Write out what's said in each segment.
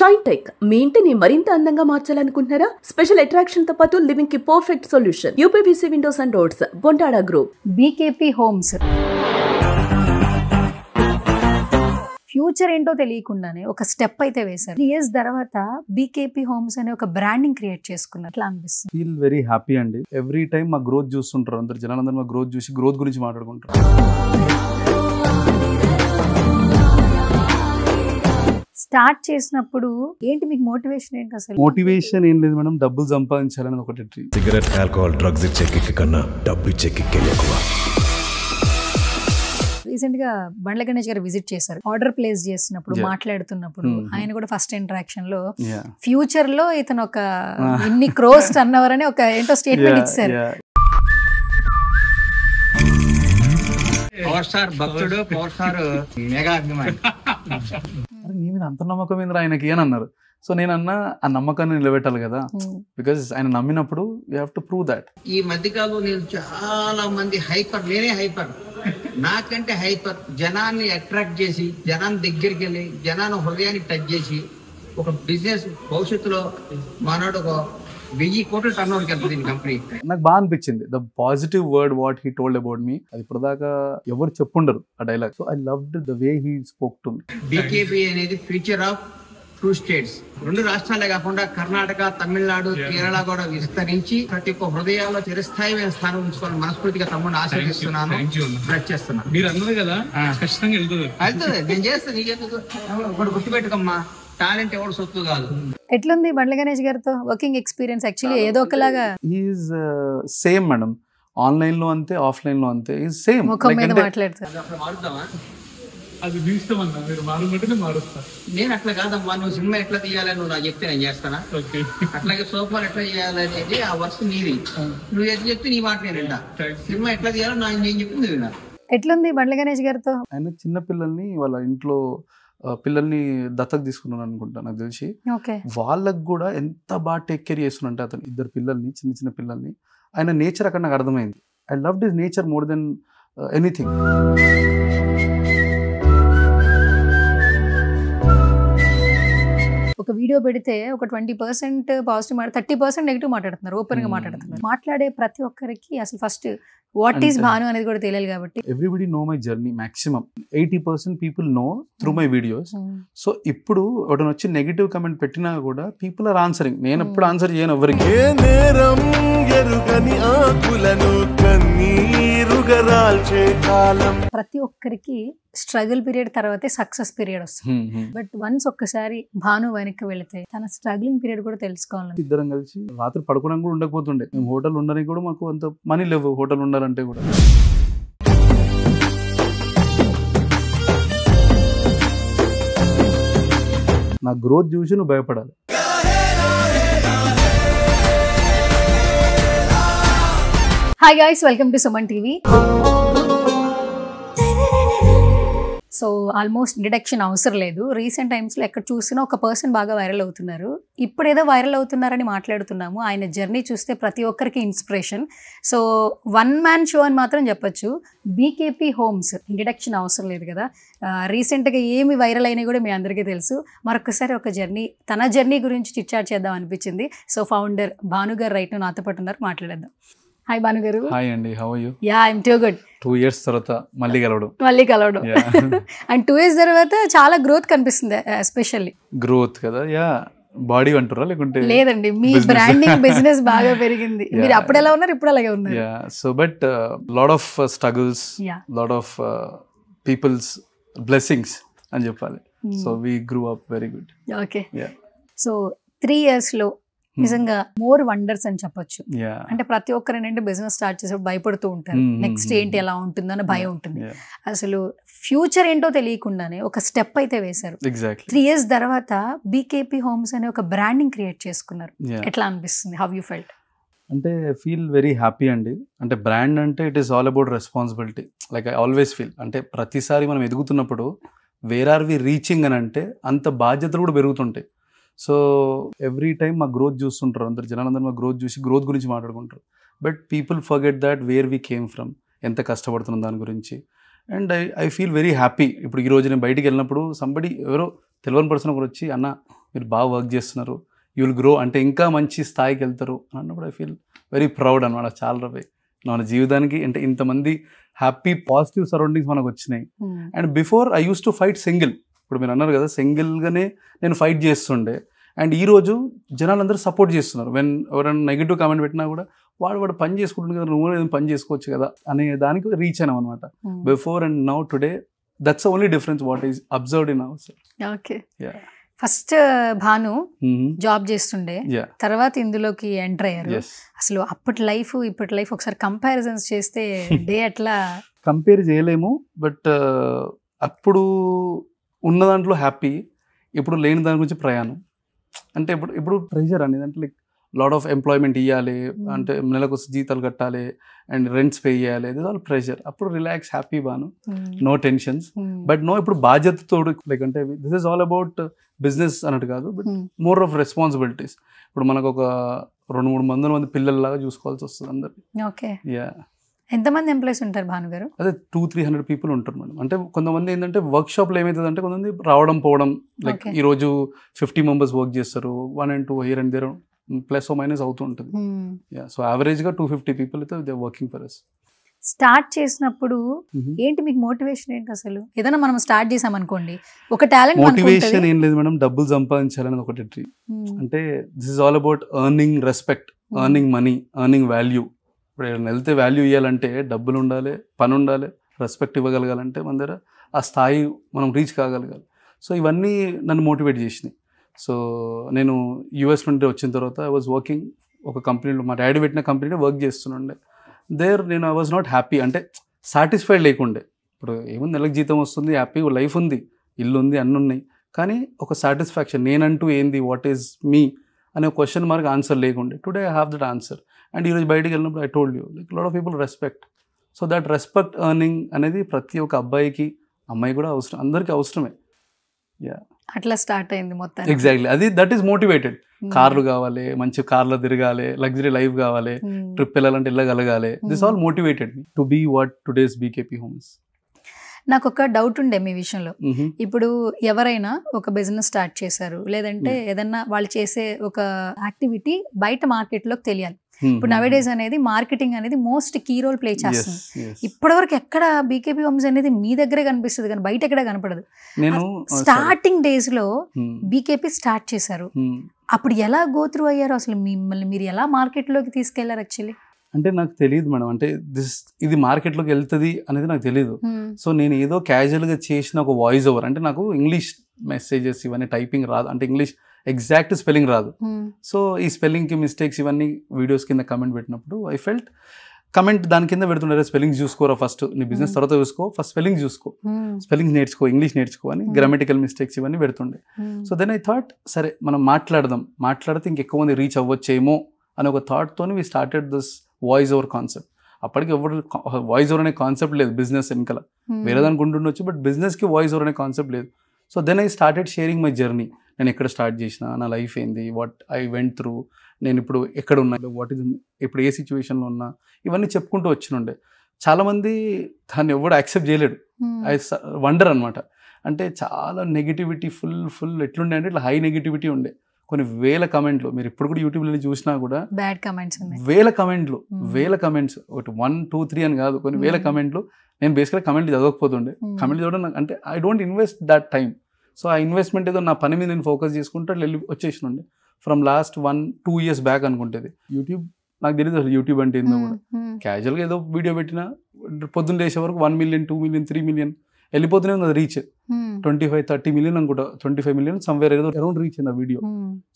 Shine tech మీ ఇంటిని మరింత అందంగా మార్చాలనుకుంటున్నారా? స్పెషల్ అట్రాక్షన్ తో పాటు లివింగ్ కి perfect solution. UPVC windows and doors, Bontada group, BKP homes. Future ఏంటో తెలియకుండానే ఒక స్టెప్ అయితే వేశారు. 3 years తర్వాత బీకేపీ హోమ్స్ అనే ఒక బ్రాండింగ్ క్రియేట్ చేసుకున్నారు. ఎట్లా అనిపిస్తుంది? ఫీల్ వెరీ హ్యాపీ అండి. ఎవ్రీ టైం మా గ్రోత్ చూస్తుంటారు అందరు జనాలందరూ. మా గ్రోత్ చూసి గ్రోత్ గురించి మాట్లాడుకుంటారు. స్టార్ట్ చేసినప్పుడు ఏంటి మీకు మోటివేషన్ ఏంటి అసలు? మోటివేషన్ ఏం లేదు మేడం, డబ్బులు సంపాదించాలని ఒకటి డ్రీమ్. సిగరెట్, ఆల్కహాల్, డ్రగ్స్ ఇచ్చే కిక్ కన్నా డబ్బు ఇచ్చే కిక్ ఎక్కువ. రీసెంట్ గా బండ్ల గణేష్ గారు విజిట్ చేశారు. ఆర్డర్ ప్లేస్ చేస్తున్నప్పుడు మాట్లాడుతున్నప్పుడు ఆయన కూడా ఫస్ట్ ఇంటరాక్షన్ లో ఫ్యూచర్ లో ఇతను ఒక ఇన్ని క్రోస్ అన్నవరని ఒక ఏంటో స్టేట్మెంట్ ఇచ్చారు. పవర్ స్టార్ భక్తుడు, పవర్ స్టార్ మెగా అభిమాని. నీ మీద అంత నమ్మకం ఏంద్రా ఆయనకి అని అన్నారు. సో నేను అన్నా ఆ నమ్మకాన్ని నిలబెట్టాలి కదా, బికాజ్ ఆయన నమ్మినప్పుడు you have to prove that. ఈ మధ్యకాలంలో నేను చాలా మంది హైపర్, నేనే హైపర్, నాకంటే హైపర్, జనాన్ని అట్రాక్ట్ చేసి జనాన్ని దగ్గరికి వెళ్ళి జనాన్ని హృదయాన్ని టచ్ చేసి ఒక బిజినెస్ భవిష్యత్తులో మనోడు ఒక 1000 కోట్ల టర్న్ ఓవర్కి వెళ్తుంది ఈ కంపెనీ. నాకు బాగా అనిపించింది the positive word what he told about me. అది ఇప్పటిదాకా ఎవరు చెప్పుండరు ఆ dialogue. So I loved the way he spoke to me. BKP అనేది ఫ్యూచర్ ఆఫ్ 2 states, 2 రాష్ట్రాలే కాకుండా కర్ణాటక, తమిళనాడు, కేరళ కూడా విస్తరించి ప్రతి ఒక్క హృదయాల్లో చిరస్థాయిమైన స్థానం ఉంచుకోవాలని మనస్ఫూర్తిగా తమ్ముడిని ఆశీర్దిస్తున్నాను. చేస్తున్నాను. మీరు అన్నది కదా ఖచ్చితంగా వెళ్తుంది. నేను చేస్తాను. నీకెందుకు? ఒకటి గుర్తుపెట్టుకమ్మా, టాలెంట్ ఎవరు సొత్తు కాదు. ఎట్లుంది బండ్ల గణేష్ గారితో వర్కింగ్ ఎక్స్పీరియన్స్? యాక్చువల్లీ ఏదో ఒకలాగా ఈజ్ సేమ్ మేడం. ఆన్లైన్ లో అంతే, ఆఫ్లైన్ లో అంతే. Is same. ముఖం మీద మాట్లాడతారు. అది మీ ఇష్టం అన్న, మీరు మారుమంటేనే మారుస్తారు. నేను అట్లా కాదమ్మా, నువ్వు సినిమా ఎట్లా తీయాలని నువ్వు నాకు చెప్తే నేను చేస్తానా? అట్లాగే సోఫాలు ఎట్లా చేయాలనేది ఆ వర్క్ నీది. నువ్వు ఎట్లా చెప్తే నీ మాట నేను వింటా. సినిమా ఎట్లా తీయాలో నేను చెప్పింది విన్నా. ఎట్లుంది బండ్ల గణేష్ గారితో? ఆయన చిన్న పిల్లల్ని వాళ్ళ ఇంట్లో పిల్లల్ని దత్తత తీసుకున్నాను అనుకుంటా నాకు తెలిసి. వాళ్ళకు కూడా ఎంత బాగా టేక్ కేర్ చేస్తున్నంటే అతను 2 పిల్లల్ని, చిన్న చిన్న పిల్లల్ని. ఆయన నేచర్ అక్కడ నాకు అర్థమైంది. I loved his nature more than anything. ఒక వీడియో పెడితే ఒక 20% పాజిటివ్ 30% నెగిటివ్ మాట్లాడుతున్నారు, ఓపెన్ గా మాట్లాడుతున్నారు. మాట్లాడే ప్రతి ఒక్కరికి అసలు ఫస్ట్ వాట్ ఈస్ భాను అనేది కూడా తెలియాలి కాబట్టి. Everybody know my journey. Maximum 80% people know through my videos. So ఇప్పుడు ఒకటి వచ్చి నెగిటివ్ కమెంట్ పెట్టినా కూడా పీపుల్ ఆర్ ఆన్సరింగ్. నేను ఎప్పుడు ఆన్సర్ చేయను ఎవరికి. ప్రతి ఒక్కరికి స్ట్రగుల్ పీరియడ్ తర్వాతే సక్సెస్ పీరియడ్ వస్తుంది. బట్ వన్స్ ఒక్కసారి భాను వెనక్కి వెళితే తన స్ట్రగ్లింగ్ పీరియడ్ కూడా తెలుసుకోవాలి. ఇద్దరం కలిసి రాత్రి పడుకోవడానికి కూడా ఉండకపోతుండే. మేము హోటల్ ఉండడానికి కూడా మాకు అంత మనీ లేవు హోటల్ ఉండాలంటే కూడా. నా గ్రోత్ చూసి నువ్వు భయపడాలి. Hi guys, welcome to Suman TV. So almost introduction అవసరం లేదు. రీసెంట్ టైమ్స్లో ఎక్కడ చూసినా ఒక పర్సన్ బాగా వైరల్ అవుతున్నారు. ఇప్పుడు ఏదో వైరల్ అవుతున్నారని మాట్లాడుతున్నాము. ఆయన జర్నీ చూస్తే ప్రతి ఒక్కరికి ఇన్స్పిరేషన్. సో 1 man షో అని మాత్రం చెప్పొచ్చు. బీకేపీ హోమ్స్ ఇంట్రడక్షన్ అవసరం లేదు కదా. రీసెంట్గా ఏమి వైరల్ అయినా కూడా మీ అందరికీ తెలుసు. మరొకసారి ఒక జర్నీ, తన జర్నీ గురించి చిట్చాట్ చేద్దాం అనిపించింది. సో ఫౌండర్ భాను గారు రైట్ నాతో పాటు ఉన్నారు, మాట్లాడేద్దాం. హాయ్ భాను గారు. హాయ్ అండి, how are you? Yeah, I'm too good. 2 years తర్వాత మళ్ళీ కలవడం అండ్ 2 years తర్వాత చాలా గ్రోత్ కనిపిస్తుంది. ఎస్పెషల్లీ గ్రోత్ కదా. యా, బాడీ అంటారా లేకుంటే? లేదండి, మీ బ్రాండింగ్ బిజినెస్ బాగా పెరిగింది. మీరు అప్పుడు ఎలా ఉన్నారు, ఇప్పుడు అలాగే ఉన్నారు. Yeah, so but lot of struggles, lot of peoples blessings అని చెప్పాలి. So we grew up very good. Okay, so 3 years లో నిజంగా మోర్ వండర్స్ అని చెప్పొచ్చు. అంటే ప్రతి ఒక్కరు ఏంటంటే బిజినెస్ స్టార్ట్ చేసేప్పుడు భయపడుతూ ఉంటారు. నెక్స్ట్ ఏంటి, ఎలా ఉంటుందని భయం ఉంటుంది. అసలు ఫ్యూచర్ ఏంటో తెలియకుండానే ఒక స్టెప్ అయితే వేశారు. 3 years తర్వాత బీకేపీ హోమ్స్ అనే ఒక బ్రాండింగ్ క్రియేట్ చేసుకున్నారు. ఎట్లా అనిపిస్తుంది? How you felt? అంటే ఫీల్ వెరీ హ్యాపీ అండి. అంటే బ్రాండ్ అంటే it is all about responsibility. Like I always feel, అంటే ప్రతిసారి మనం ఎదుగుతున్నప్పుడు వేర్ ఆర్ వి రీచింగ్ అని అంటే అంత బాధ్యతలు కూడా పెరుగుతుంటాయి. సో ఎవ్రీ టైం మా గ్రోత్ చూస్తుంటారు అందరు జనాలందరూ. మా గ్రోత్ చూసి గ్రోత్ గురించి మాట్లాడుకుంటారు. But people forget that where we came from, ఎంత కష్టపడుతున్నాం దాని గురించి. And I feel very happy. ఇప్పుడు ఈరోజు నేను బయటికి వెళ్ళినప్పుడు సంబడి ఎవరో తెలియని పర్సన్ ఒకరు వచ్చి, అన్న మీరు బాగా వర్క్ చేస్తున్నారు, యూ విల్ గ్రో, అంటే ఇంకా మంచి స్థాయికి వెళ్తారు అన్నప్పుడు ఐ ఫీల్ వెరీ ప్రౌడ్ అనమాట. చాలా మన జీవితానికి అంటే ఇంతమంది హ్యాపీ పాజిటివ్ సరౌండింగ్స్ మనకు వచ్చినాయి. And before I use to fight single. ఇప్పుడు మీరు అన్నారు కదా, సింగిల్గానే నేను ఫైట్ చేస్తుండే. అండ్ ఈరోజు జనాలందరూ సపోర్ట్ చేస్తున్నారు. వెన్ ఎవరైనా నెగిటివ్ కామెంట్ పెట్టినా కూడా వాడు పని చేసుకుంటుంది కదా, నువ్వు ఏదైనా పని చేసుకోవచ్చు కదా అనే దానికి రీచ్ అయినాం అనమాట. Before and now today that's only difference what is observed in our self. Okay, first Bhanu job చేస్తుండే, తర్వాత ఇందులోకి ఎంటర్ అయ్యారు. అసలు అప్పటి లైఫ్ ఇప్పటి లైఫ్ ఒకసారి కంపారిజన్స్ చేస్తే డే అట్లా కంపేర్ చేయలేము. బట్ అప్పుడు ఉన్న దాంట్లో హ్యాపీ, ఇప్పుడు లేని దాని గురించి ప్రయాణం. అంటే ఇప్పుడు ప్రెషర్ అనేది అంటే లైక్ లాట్ ఆఫ్ ఎంప్లాయ్మెంట్ ఇవ్వాలి, అంటే నెలకు జీతాలు కట్టాలి అండ్ రెంట్స్ పే చేయాలి, ఇది ఆల్ ప్రెషర్. అప్పుడు రిలాక్స్ హ్యాపీ బాను, నో టెన్షన్స్. బట్ నో ఇప్పుడు బాధ్యతతో లైక్ అంటే this is all about business అన్నట్టు కాదు, బట్ మోర్ ఆఫ్ రెస్పాన్సిబిలిటీస్. ఇప్పుడు మనకు ఒక 200-300 మంది పిల్లల్లాగా చూసుకోవాల్సి వస్తుంది అందరికి. ఓకే, ఎంతమంది ఎంప్లాయీస్ ఉంటారు భానుగారు? అదే 200-300 పీపుల్ ఉంటారు మేడం. అంటే కొంతమంది ఏంటంటే వర్క్ షాప్లో ఏమవుతుంది అంటే కొంతమంది రావడం పోవడం, లైక్ ఈ రోజు 50 మెంబర్స్ వర్క్ చేస్తారు, 1 and 2 here and there plus or minus అవుతూ ఉంటుంది. సో యావరేజ్గా 250 పీపుల్ అయితే they working for us. Start చేసినప్పుడు ఏంటి మీకు మోటివేషన్ ఏంటి అసలు? ఏదైనా మనం స్టార్ట్ చేసాం అనుకోండి, ఒక టాలెంట్. మోటివేషన్ ఏం లేదు మేడం, డబ్బులు సంపాదించాలని ఒకటి డ్రీమ్. అంటే this is all about earning respect, earning money, earning value. ఇప్పుడు ఏదైనా వెళ్తే వాల్యూ ఇవ్వాలంటే డబ్బులు ఉండాలి, పని ఉండాలి, రెస్పెక్ట్ ఇవ్వగలగాలంటే మన దగ్గర ఆ స్థాయి మనం రీచ్ కాగలగాలి. సో ఇవన్నీ నన్ను మోటివేట్ చేసినాయి. సో నేను యూఎస్ నుండి వచ్చిన తర్వాత ఐ వాజ్ వర్కింగ్ ఒక కంపెనీలో, మా డాడీ పెట్టిన కంపెనీలో వర్క్ చేస్తుండే. దేర్ నేను ఐ వాజ్ నాట్ హ్యాపీ, అంటే సాటిస్ఫైడ్ లేకుండే. ఇప్పుడు ఏముంది, నెలకు జీతం వస్తుంది, హ్యాపీ లైఫ్ ఉంది, ఇల్లు ఉంది, అన్నీ ఉన్నాయి, కానీ ఒక సాటిస్ఫాక్షన్ నేనంటూ ఏంది, వాట్ ఈజ్ మీ అనే క్వశ్చన్ మార్క్ ఆన్సర్ లేకుండే. Today I have that answer. And ఈరోజు బయటికి వెళ్ళినప్పుడు I told you like lot of people respect. So that respect earning అనేది ప్రతి ఒక్క అబ్బాయికి అమ్మాయి కూడా అవసరం, అందరికీ అవసరమే. అట్లా స్టార్ట్ అయింది మొత్తం. ఎగ్జాక్ట్లీ, అది దట్ ఈస్ మోటివేటెడ్. కార్లు కావాలి, మంచి కార్లో తిరగాలి, లగ్జరీ లైఫ్ కావాలి, ట్రిప్ వెళ్ళాలంటే వెళ్ళగలగాలి. This all motivated me to be what today's BKP homes. నాకు ఒక డౌట్ ఉండే మీ విషయంలో. ఇప్పుడు ఎవరైనా ఒక బిజినెస్ స్టార్ట్ చేశారు, లేదంటే ఏదన్నా వాళ్ళు చేసే ఒక యాక్టివిటీ బయట మార్కెట్లోకి తెలియాలి. ఇప్పుడు నవేడేస్ అనేది మార్కెటింగ్ అనేది మోస్ట్ కీ రోల్ ప్లే చేస్తుంది. ఇప్పటివరకు ఎక్కడ బీకేపీ హోమ్స్ అనేది మీ దగ్గరే కనిపిస్తుంది కానీ బయట ఎక్కడ కనపడదు. స్టార్టింగ్ డేస్ లో బీకేపీ స్టార్ట్ చేశారు, అప్పుడు ఎలా గో త్రూ అయ్యారు, అసలు మిమ్మల్ని మీరు ఎలా మార్కెట్లోకి తీసుకెళ్లారు? యాక్చువల్లీ అంటే నాకు తెలియదు మేడం, అంటే ఇది మార్కెట్లోకి వెళ్తుంది అనేది నాకు తెలియదు. సో నేను ఏదో క్యాజువల్గా చేసిన ఒక వాయిస్ ఓవర్, అంటే నాకు ఇంగ్లీష్ మెసేజెస్ ఇవన్నీ టైపింగ్ రాదు, అంటే ఇంగ్లీష్ ఎగ్జాక్ట్ స్పెల్లింగ్ రాదు. సో ఈ స్పెల్లింగ్కి మిస్టేక్స్ ఇవన్నీ వీడియోస్ కింద కమెంట్ పెట్టినప్పుడు ఐ ఫెల్ట్ కమెంట్ దాని కింద పెడుతుంటారు, స్పెల్లింగ్ చూసుకోరా ఫస్ట్, నీ బిజినెస్ తర్వాత చూసుకో, ఫస్ట్ స్పెల్లింగ్ చూసుకో, స్పెల్లింగ్ నేర్చుకో, ఇంగ్లీష్ నేర్చుకో అని గ్రామటికల్ మిస్టేక్స్ ఇవన్నీ పెడుతుండే. సో దెన్ ఐ థాట్ సరే మనం మాట్లాడితే ఇంకెక్కువ మంది రీచ్ అవ్వచ్చేమో అని ఒక థాట్తోని we started this voice over concept. అప్పటికి ఎవరు వాయిస్ ఓవర్ అనే కాన్సెప్ట్ లేదు బిజినెస్ వెనకాల, వేరే దానికి ఉంటుండొచ్చు, బట్ బిజినెస్కి వాయిస్ ఓవర్ అనే కాన్సెప్ట్ లేదు. So then I started sharing my journey. నేను ఎక్కడ స్టార్ట్ చేసిన, నా లైఫ్ ఏంది, వాట్ ఐ వెంట్ త్రూ, నేను ఇప్పుడు ఎక్కడ ఉన్నా, వాట్ ఈజ్ ఇప్పుడు ఏ సిచ్యువేషన్లో ఉన్నా, ఇవన్నీ చెప్పుకుంటూ వచ్చినుండే. చాలామంది దాన్ని ఎవరు యాక్సెప్ట్ చేయలేడు. ఐ వండర్ అనమాట. అంటే చాలా నెగిటివిటీ ఫుల్ ఎట్లుండే అంటే ఇట్లా హై నెగిటివిటీ ఉండే. కొన్ని వేల కమెంట్లు, మీరు ఇప్పుడు కూడా యూట్యూబ్లో చూసినా కూడా బ్యాడ్ కమెంట్స్, వేల కమెంట్స్, ఒకటి 1, 2, 3 అని కాదు, కొన్ని వేల కమెంట్లు. నేను బేసిక్గా కమెంట్లు చదవకపోతుండే, కమెంట్లు చదవడం అంటే I don't invest that time. So ఆ ఇన్వెస్ట్మెంట్ ఏదో నా పని మీద నేను ఫోకస్ చేసుకుంటే వెళ్ళి వచ్చేసినుండే. ఫ్రమ్ లాస్ట్ 1-2 years బ్యాక్ అనుకుంటుంది. యూట్యూబ్ నాకు తెలియదు అసలు యూట్యూబ్ అంటే ఏందో కూడా. క్యాజువల్గా ఏదో వీడియో పెట్టినా పొద్దున్న లేచే వరకు 1 million, 2 million, 3 million వెళ్ళిపోతూనే ఉంది. రీచ్ 25-30 million అనుకుంటా, 25 million సమ్వేర్ ఏదో అరౌండ్ రీచ్ అయింది ఆ వీడియో.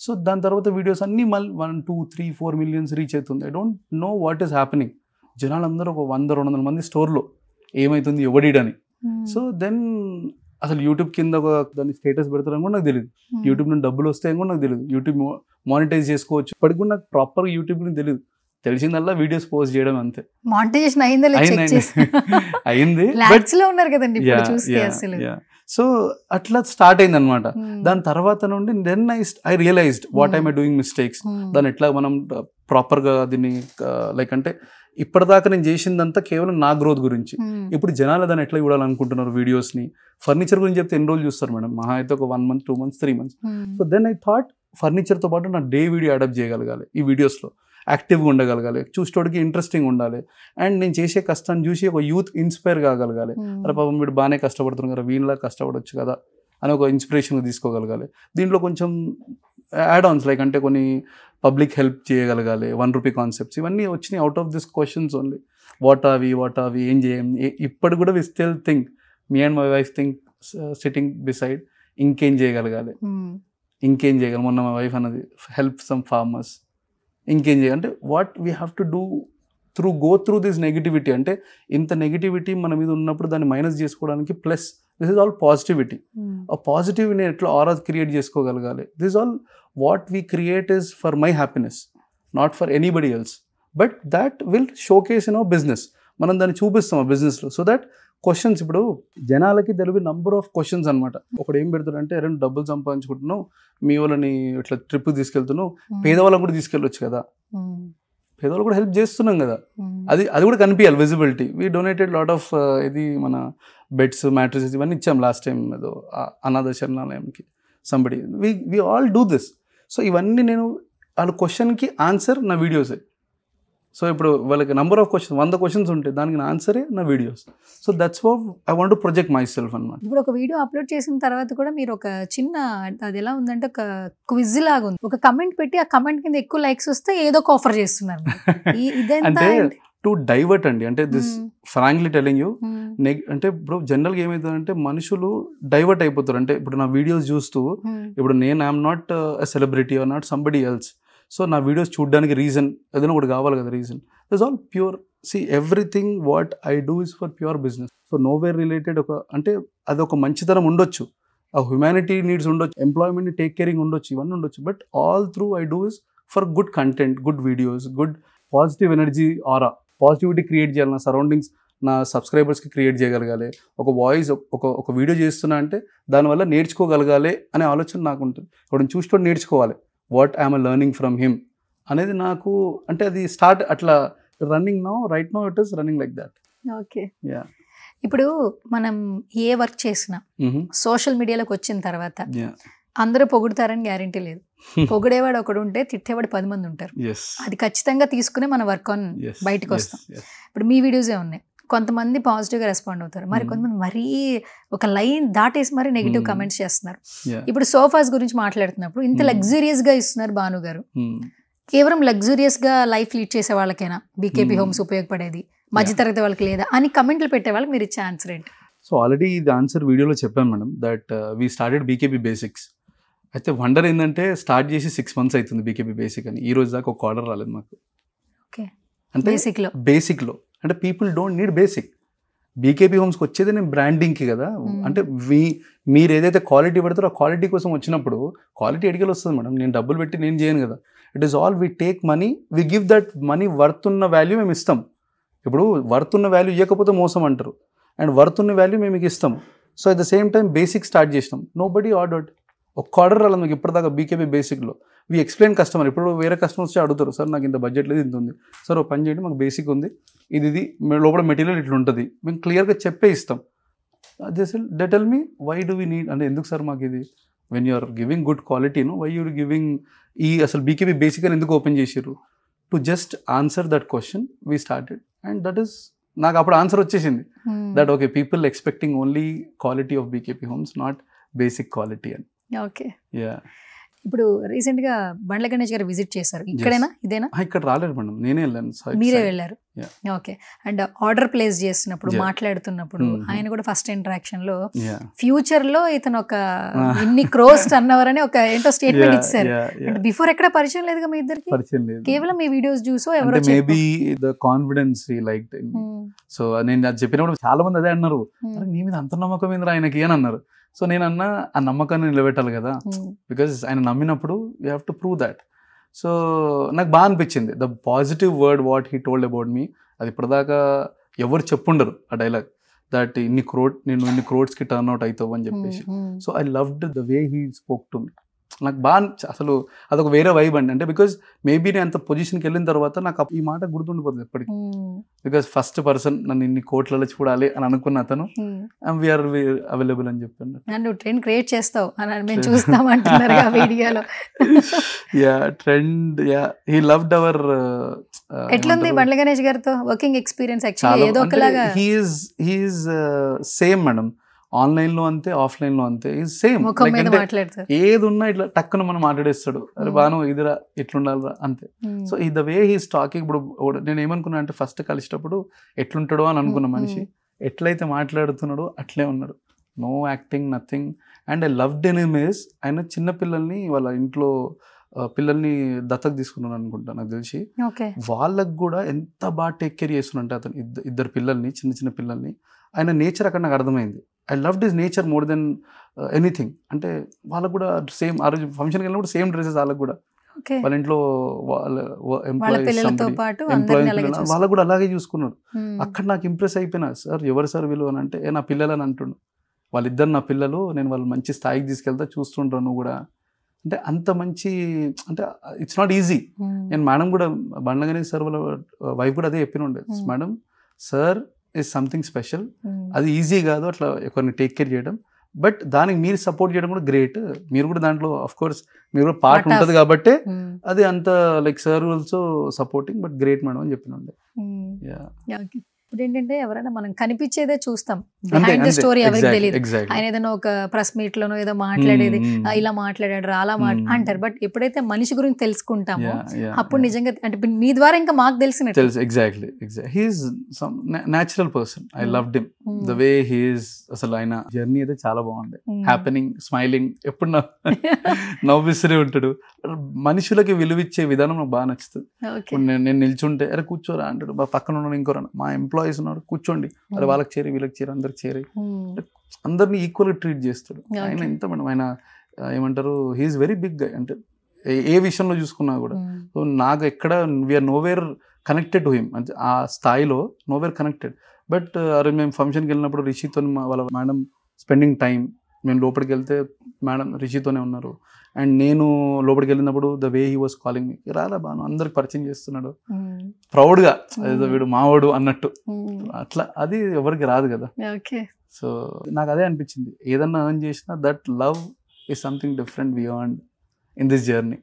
సో దాని తర్వాత వీడియోస్ అన్ని మళ్ళీ 1, 2, 3, 4 million రీచ్ అవుతుంది. I don't know what is happening. జనాలందరూ ఒక 100-200 మంది స్టోర్లో ఏమవుతుంది ఎవడీడని. సో దెన్ అసలు యూట్యూబ్ కింద ఒక దాన్ని స్టేటస్ పెడతారని కూడా నాకు తెలియదు. యూట్యూబ్ నుండి డబ్బులు వస్తాయని కూడా నాకు తెలియదు. యూట్యూబ్ మానిటైజ్ చేసుకోవచ్చు ఇప్పటికి కూడా నాకు ప్రాపర్గా యూట్యూబ్ గురించి తెలియదు. తెలిసిందల్లా వీడియోస్ పోస్ట్ చేయడం అంతే. మానిటైజేషన్ అయింది. సో అట్లా స్టార్ట్ అయింది అనమాట. దాని తర్వాత నుండి then I realized what I doing mistakes. దాన్ని ఎట్లా మనం ప్రాపర్గా దీన్ని లైక్ అంటే ఇప్పటిదాకా నేను చేసిందంతా కేవలం నా గ్రోత్ గురించి. ఇప్పుడు జనాలు దాన్ని ఎట్లా చూడాలనుకుంటున్నారు వీడియోస్ని. ఫర్నిచర్ గురించి చెప్తే ఎన్ని రోజులు చూస్తారు మేడం, మహా అయితే ఒక 1 month 2 months 3 months. So then I thought ఫర్నిచర్తో పాటు నా డే వీడియో అడాప్ట్ చేయగలగాలి, ఈ వీడియోస్లో యాక్టివ్గా ఉండగలగాలి, చూసేటోడికి ఇంట్రెస్టింగ్ ఉండాలి, అండ్ నేను చేసే కష్టాన్ని చూసి ఒక యూత్ ఇన్స్పైర్ కాగలగాలి. అరే పాపం వీడు బాగానే కష్టపడుతున్నారు కదా, వీళ్ళలా కష్టపడవచ్చు కదా అని ఒక ఇన్స్పిరేషన్ తీసుకోగలగాలి. దీంట్లో కొంచెం యాడ్ ఆన్స్ లైక్ అంటే కొన్ని పబ్లిక్ హెల్ప్ చేయగలగాలి, 1 rupee కాన్సెప్ట్స్, ఇవన్నీ వచ్చినాయి out of this questions only. What are we ఏం చేయం. ఇప్పటి కూడా we still think, me and my wife think sitting beside ఇంకేం చేయగలగాలి. మొన్న మా వైఫ్ అన్నది హెల్ప్ సమ్ ఫార్మర్స్, ఇంకేం చేయాలి అంటే what we have to do go through this negativity. అంటే ఇంత నెగిటివిటీ మన మీద ఉన్నప్పుడు దాన్ని మైనస్ చేసుకోవడానికి plus this is all positivity. ఆ పాజిటివ్ నేను ఎట్లా ఆరా క్రియేట్ చేసుకోగలగాలి. This is all what we create is for my happiness, not for anybody else, but that will showcase in our business. మనం దాన్ని చూపిస్తాం ఆ బిజినెస్లో. సో దట్ క్వశ్చన్స్, ఇప్పుడు జనాలకి తెలుగు నంబర్ ఆఫ్ క్వశ్చన్స్ అనమాట. ఒకడు ఏం పెడతాడంటే, రెండు డబ్బులు సంపాదించుకుంటున్నావు, మీ వాళ్ళని ఇట్లా ట్రిప్ తీసుకెళ్తున్నావు, పేదవాళ్ళని కూడా తీసుకెళ్ళొచ్చు కదా, పేదవాళ్ళు కూడా హెల్ప్ చేస్తున్నాం కదా, అది కూడా కనిపించాలి visibility. We donated lot of ఇది మన బెడ్స్, మ్యాట్రిసెస్ ఇవన్నీ ఇచ్చాం లాస్ట్ టైం ఏదో అనాథ శరణాలయంకి somebody. We all do this. So ఇవన్నీ నేను వాళ్ళ క్వశ్చన్కి ఆన్సర్ నా వీడియోసే. సో ఇప్పుడు వాళ్ళకి నెంబర్ ఆఫ్ క్వశ్చన్స్ 100 questions ఉంటాయి, దానికి నా ఆన్సరే నా videos. So that's what I want to project my self అనమాట. ఇప్పుడు ఒక వీడియో అప్లోడ్ చేసిన తర్వాత కూడా మీరు ఒక చిన్న, అది ఎలా ఉందంటే ఒక క్విజ్ లాగా ఉంది. ఒక కమెంట్ పెట్టి ఆ కమెంట్ కింద ఎక్కువ లైక్స్ వస్తే ఏదో ఒక ఆఫర్ చేస్తున్నారు. అంటే టు డైవర్ట్ అండి, అంటే దిస్ ఫ్రాంక్లీ టెలింగ్ యూ, అంటే ఇప్పుడు జనరల్గా ఏమవుతుందంటే మనుషులు డైవర్ట్ అయిపోతారు. అంటే ఇప్పుడు నా వీడియోస్ చూస్తూ, ఇప్పుడు నేను I'm not a celebrity or not somebody else. So నా వీడియోస్ చూడడానికి రీజన్ ఏదైనా ఒకటి కావాలి కదా, reason. This all pure, see everything what I do is for pure business. So nowhere related అంటే అది ఒక మంచితనం ఉండొచ్చు, ఆ హ్యుమానిటీ నీడ్స్ ఉండొచ్చు, ఎంప్లాయ్మెంట్ టేక్ కేరింగ్ ఉండొచ్చు, ఇవన్నీ ఉండొచ్చు. But all through I do is for good content, good videos, good positive energy aura, positivity create చేయాలి నా సరౌండింగ్స్, నా సబ్స్క్రైబర్స్కి క్రియేట్ చేయగలగాలి. ఒక వాయిస్ ఒక వీడియో చేస్తున్నా అంటే దానివల్ల నేర్చుకోగలగాలి అనే ఆలోచన నాకు ఉంటుంది. ఇప్పుడు చూస్తూ నేర్చుకోవాలి, what I'm learning from him అనేది నాకు, అంటే అది స్టార్ట్ అట్లా running now, right now it is running like that. Okay. ఇప్పుడు మనం ఏ వర్క్ చేసినా సోషల్ మీడియాలోకి వచ్చిన తర్వాత అందరూ పొగుడుతారని గ్యారంటీ లేదు. పొగిడేవాడు ఒకడు ఉంటే తిట్టేవాడు 10 మంది ఉంటారు. అది ఖచ్చితంగా తీసుకునే మన వర్క్ ఆన్ బయటకు వస్తాం. ఇప్పుడు మీ వీడియోసే ఉన్నాయి, కొంతమంది పాజిటివ్గా రెస్పాండ్ అవుతారు, మరి కొంతమంది మరీ ఒక లైన్ దాటేసి మరి నెగిటివ్ కమెంట్స్ చేస్తున్నారు. ఇప్పుడు సోఫాస్ గురించి మాట్లాడుతున్నప్పుడు ఇంత లగ్జూరియస్గా ఇస్తున్నారు భాను గారు, కేవలం లగ్జూరియస్గా లైఫ్ లీడ్ చేసే వాళ్ళకైనా బీకేపీ హోమ్స్ ఉపయోగపడేది, మధ్యతరగతి వాళ్ళకి లేదా అని కమెంట్లు పెట్టే వాళ్ళకి మీరు ఇచ్చే ఆన్సర్ ఏంటి? సో ఆల్రెడీ ఇది ఆన్సర్ వీడియోలో చెప్పాను madam, that we started BKP basics. అయితే వండర్ ఏంటంటే స్టార్ట్ చేసి 6 months అవుతుంది బీకేపీ బేసిక్ అని, ఈ రోజు దాకా ఒక ఆర్డర్ రాలేదు మాకు. ఓకే. అంటే బేసిక్లో అంటే people don't need basic. BKP హోమ్స్కి వచ్చేది నేను బ్రాండింగ్కి కదా. అంటే మీరు ఏదైతే క్వాలిటీ పెడతారో ఆ క్వాలిటీ కోసం వచ్చినప్పుడు క్వాలిటీ ఎడికల్ వస్తుంది మేడం. నేను డబ్బులు పెట్టి నేను చేయను కదా. It is all we take money, we give that money worth ఉన్న వాల్యూ మేము ఇస్తాం. ఇప్పుడు వర్త్ ఉన్న వాల్యూ ఇవ్వకపోతే మోసం అంటారు, అండ్ వర్త్ ఉన్న వాల్యూ మేము మీకు ఇస్తాం. So at the same time basic start చేసినాం. నో బడీ ఆర్డర్డ్, ఒక్క ఆర్డర్ రాలేదు మీకు ఇప్పటిదాకా బీకేపీ బేసిక్లో. We explain customer. ఇప్పుడు వేరే కస్టమర్స్ వచ్చి అడుగుతారు, సార్ నాకు ఇంత బడ్జెట్ లేదు, ఇంత ఉంది సార్, ఒక పని చేయండి, మాకు బేసిక్ ఉంది, ఇది లోపల మెటీరియల్ ఇట్లా ఉంటుంది, మేము క్లియర్గా చెప్పే ఇస్తాం. They tell me why do we need, అంటే ఎందుకు సార్ మాకు ఇది, when you're giving good quality why you're giving ఈ అసలు బీకేపీ బేసిక్ అని ఎందుకు ఓపెన్ చేసారు? To just answer that question we started, and that is నాకు అప్పుడు ఆన్సర్ వచ్చేసింది that okay people expecting only quality of BKP homes, not basic quality అని. Okay. ఇప్పుడు రీసెంట్ గా బండ్ల గణేష్ గారు విజిట్ చేశారు, ఇక్కడేనా ఇదేనా? ఇక్కడ రాలేదు మేడం, నేనే వెళ్ళాను. మీరే వెళ్ళారు. ఓకే. అండ్ ఆర్డర్ ప్లేస్ చేస్తున్నప్పుడు మాట్లాడుతున్నప్పుడు ఆయన కూడా ఫస్ట్ ఇంటరాక్షన్ లో ఫ్యూచర్ లో ఇతను ఒక ఇన్ని క్రోస్ అన్నవరని ఒక ఏంటో స్టేట్మెంట్ ఇచ్చారు. అంటే బిఫోర్ ఎక్కడ పరిచయం లేదుగా మీ ఇద్దరికి? పరిచయం లేదు, కేవలం మీ వీడియోస్ చూసో ఎవరో maybe the confidence he liked. So నేను అది చెప్పినప్పుడు చాలా మంది అదే అన్నారు, నీ మీద అంత నమ్మకం ఏంద్రా ఆయనకి అని అన్నారు. సో నేను అన్నా ఆ నమ్మకాన్ని నిలబెట్టాలి కదా, బికాజ్ ఆయన నమ్మినప్పుడు you have to prove that. So నాకు బాగా అనిపించింది the positive word what he told about me. అది ఇప్పటిదాకా ఎవరు చెప్పుండరు ఆ డైలాగ్, దట్ నేను ఇన్ని క్రోడ్స్కి టర్న్ అవుట్ అవుతావు అని చెప్పేసి. So I loved the way he spoke to me. నాకు బాగా అసలు అదొక వేరే వైబ్ అండి. అంటే బికాజ్ మేబీ నేను అంత పొజిషన్కి వెళ్ళిన తర్వాత నాకు ఈ మాట గుర్తుండిపోతుంది ఎప్పటికీ. బికాజ్ ఫస్ట్ పర్సన్ నన్ను ఇన్ని కోట్లలో చూడాలి అని అనుకున్న అతను వీఆర్ అవైలబుల్ అని చెప్పాను. నువ్వు ట్రెండ్ క్రియేట్ చేస్తావు అని మేము చూస్తాం అంటున్నారు ఆ వీడియోలో. Yeah trend, yeah he loved hour. ఎట్లుంది బండ్ల గణేష్ గారితో వర్కింగ్ ఎక్స్పీరియన్స్? యాక్చువల్లీ ఏదో ఒకలాగా హీఈస్ సేమ్ మేడం. ఆన్లైన్లో అంతే, ఆఫ్లైన్లో అంతే, సేమ్. ఏది ఉన్నా ఇట్లా టక్కున మనం మాట్లాడేస్తాడు, అరే బాను ఇదిరా ఇట్లుండాలిరా అంతే. సో ఈ ద వే హీస్ టాకింగ్. ఇప్పుడు నేను ఏమనుకున్నా అంటే ఫస్ట్ కలిసేటప్పుడు ఎట్లుంటాడో అని అనుకున్న మనిషి ఎట్లయితే మాట్లాడుతున్నాడో అట్లే ఉన్నాడు. No acting, nothing. And I loved in him is ఆయన చిన్న పిల్లల్ని వాళ్ళ ఇంట్లో పిల్లల్ని దత్తకు తీసుకున్నాను అనుకుంటా నాకు తెలిసి. వాళ్ళకు కూడా ఎంత బాగా టేక్ కేర్ చేస్తున్నంటే అతను ఇద్దరు పిల్లల్ని, చిన్న చిన్న పిల్లల్ని. ఆయన నేచర్ అక్కడ నాకు అర్థమైంది. I loved his nature more than anything. అంటే వాళ్ళకు కూడా సేమ్ ఆ రోజు ఫంక్షన్కి వెళ్ళినప్పుడు సేమ్ డ్రెస్సెస్ వాళ్ళకు కూడా, వాళ్ళ ఇంట్లో వాళ్ళకు కూడా అలాగే చూసుకున్నాడు. అక్కడ నాకు ఇంప్రెస్ అయిపోయినా, సార్ ఎవరు సార్ వీళ్ళు అని అంటే నా పిల్లలు అని అంటుండు. వాళ్ళిద్దరు నా పిల్లలు, నేను వాళ్ళు మంచి స్థాయికి తీసుకెళ్తా, చూస్తుంటాను నువ్వు కూడా అంటే అంత మంచి. అంటే ఇట్స్ నాట్ ఈజీ. నేను మేడం కూడా బండ్ల గణేష్ సార్ వాళ్ళ వైఫ్ కూడా అదే చెప్పిన ఉండే, madam sir is something special. అది ఈజీ కాదు అట్లా ఒకరిని టేక్ కేర్ చేయడం, బట్ దానికి మీరు సపోర్ట్ చేయడం కూడా గ్రేట్. మీరు కూడా దాంట్లో ఆఫ్ కోర్స్ మీరు కూడా పార్ట్ ఉంటుంది కాబట్టి అది అంత like sir also supporting, but great madam అని చెప్పిన ఉండే. ఇప్పుడు ఏంటంటే ఎవరైనా మనం కనిపించేదే చూస్తాం, బిహైండ్ ద స్టోరీ ఎవరికి తెలియదు. ఆయన ఏదైనా ఒక ప్రెస్ మీట్ లోనో ఏదో మాట్లాడేది, ఇలా మాట్లాడాడు అలా అంటారు. బట్ ఎప్పుడైతే మనిషి గురించి తెలుసుకుంటామో అప్పుడు నిజంగా అంటే మీ ద్వారా ఇంకా మాకు తెలిసినట్టు. Exactly he's some natural person. I loved him the way he's. అసలు ఆయన జర్నీ అయితే చాలా బాగుంది. హ్యాపెనింగ్, స్మైలింగ్, ఎప్పుడు నవ్విస్తూనే ఉంటాడు. మనుషులకి విలువిచ్చే విధానం నాకు బాగా నచ్చుతుంది. నేను నిల్చుంటే అరే కూర్చోరా అంటాడు, పక్కన ఉన్నాడు ఇంకోరా, మా ఎంప్లాయీస్ ఉన్నారు కూర్చోండి, అరే వాళ్ళకి చేరి వీళ్ళకి చేరి అందరికి చేరి, అందరినీ ఈక్వల్గా ట్రీట్ చేస్తాడు. ఆయన ఎంత మేడం ఆయన ఏమంటారు, హీఈస్ వెరీ బిగ్ గై. అంటే ఏ విషయంలో చూసుకున్నా కూడా. సో నాకు ఎక్కడ we're nowhere connected to him, అంటే ఆ స్థాయిలో నోవేర్ కనెక్టెడ్. బట్ అరే మేము ఫంక్షన్కి వెళ్ళినప్పుడు రిషితో వాళ్ళ మేడం స్పెండింగ్ టైం, మేము లోపలికి వెళ్తే మేడం రిషితోనే ఉన్నారు. అండ్ నేను లోపలికి వెళ్ళినప్పుడు the way he was calling మీ, రాలా బాను అందరికి పరిచయం చేస్తున్నాడు ప్రౌడ్గా, అదేదో వీడు మావాడు అన్నట్టు. అట్లా అది ఎవరికి రాదు కదా. సో నాకు అదే అనిపించింది, ఏదన్నా ఎర్న్ చేసినా that love is something different we earned in this journey.